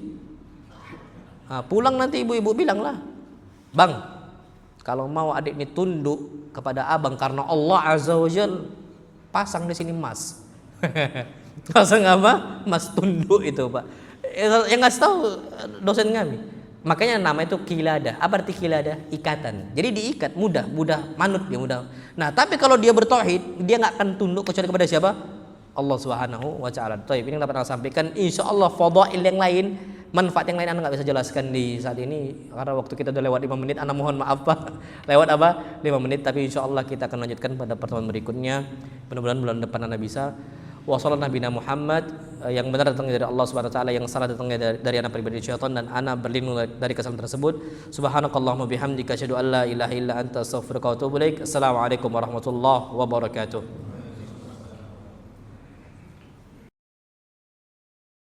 Pulang nanti ibu-ibu bilanglah, Bang, kalau mau adik ini tunduk kepada abang karena Allah Azza wa Jal, pasang di sini emas. Pasang apa? Emas tunduk itu Pak. Yang ngasih tahu dosen kami. Makanya nama itu kilada. Apa arti kilada? Ikatan. Jadi diikat, mudah manut dia, mudah. Nah, tapi kalau dia bertauhid, dia nggak akan tunduk kecuali kepada siapa? Allah Subhanahu wa taala. Baik, ini yang dapat saya sampaikan. Insyaallah fadhail yang lain, manfaat yang lain Anda nggak bisa jelaskan di saat ini karena waktu kita udah lewat 5 menit. Anda mohon maaf Pak. Lewat apa? 5 menit, tapi insyaallah kita akan lanjutkan pada pertemuan berikutnya. Mudah-mudahan bulan depan Anda bisa. Wa sallallahu nabiyana Muhammad, yang benar datangnya dari Allah Subhanahu wa taala, yang salah datangnya dari anak pribadi syaitan, dan anak berlindung dari kesalahan tersebut. Subhanakallahumma bihamdika asyhadu an la ilaha illa anta astaghfiruka wa atubu ilaik. Assalamualaikum warahmatullahi wabarakatuh.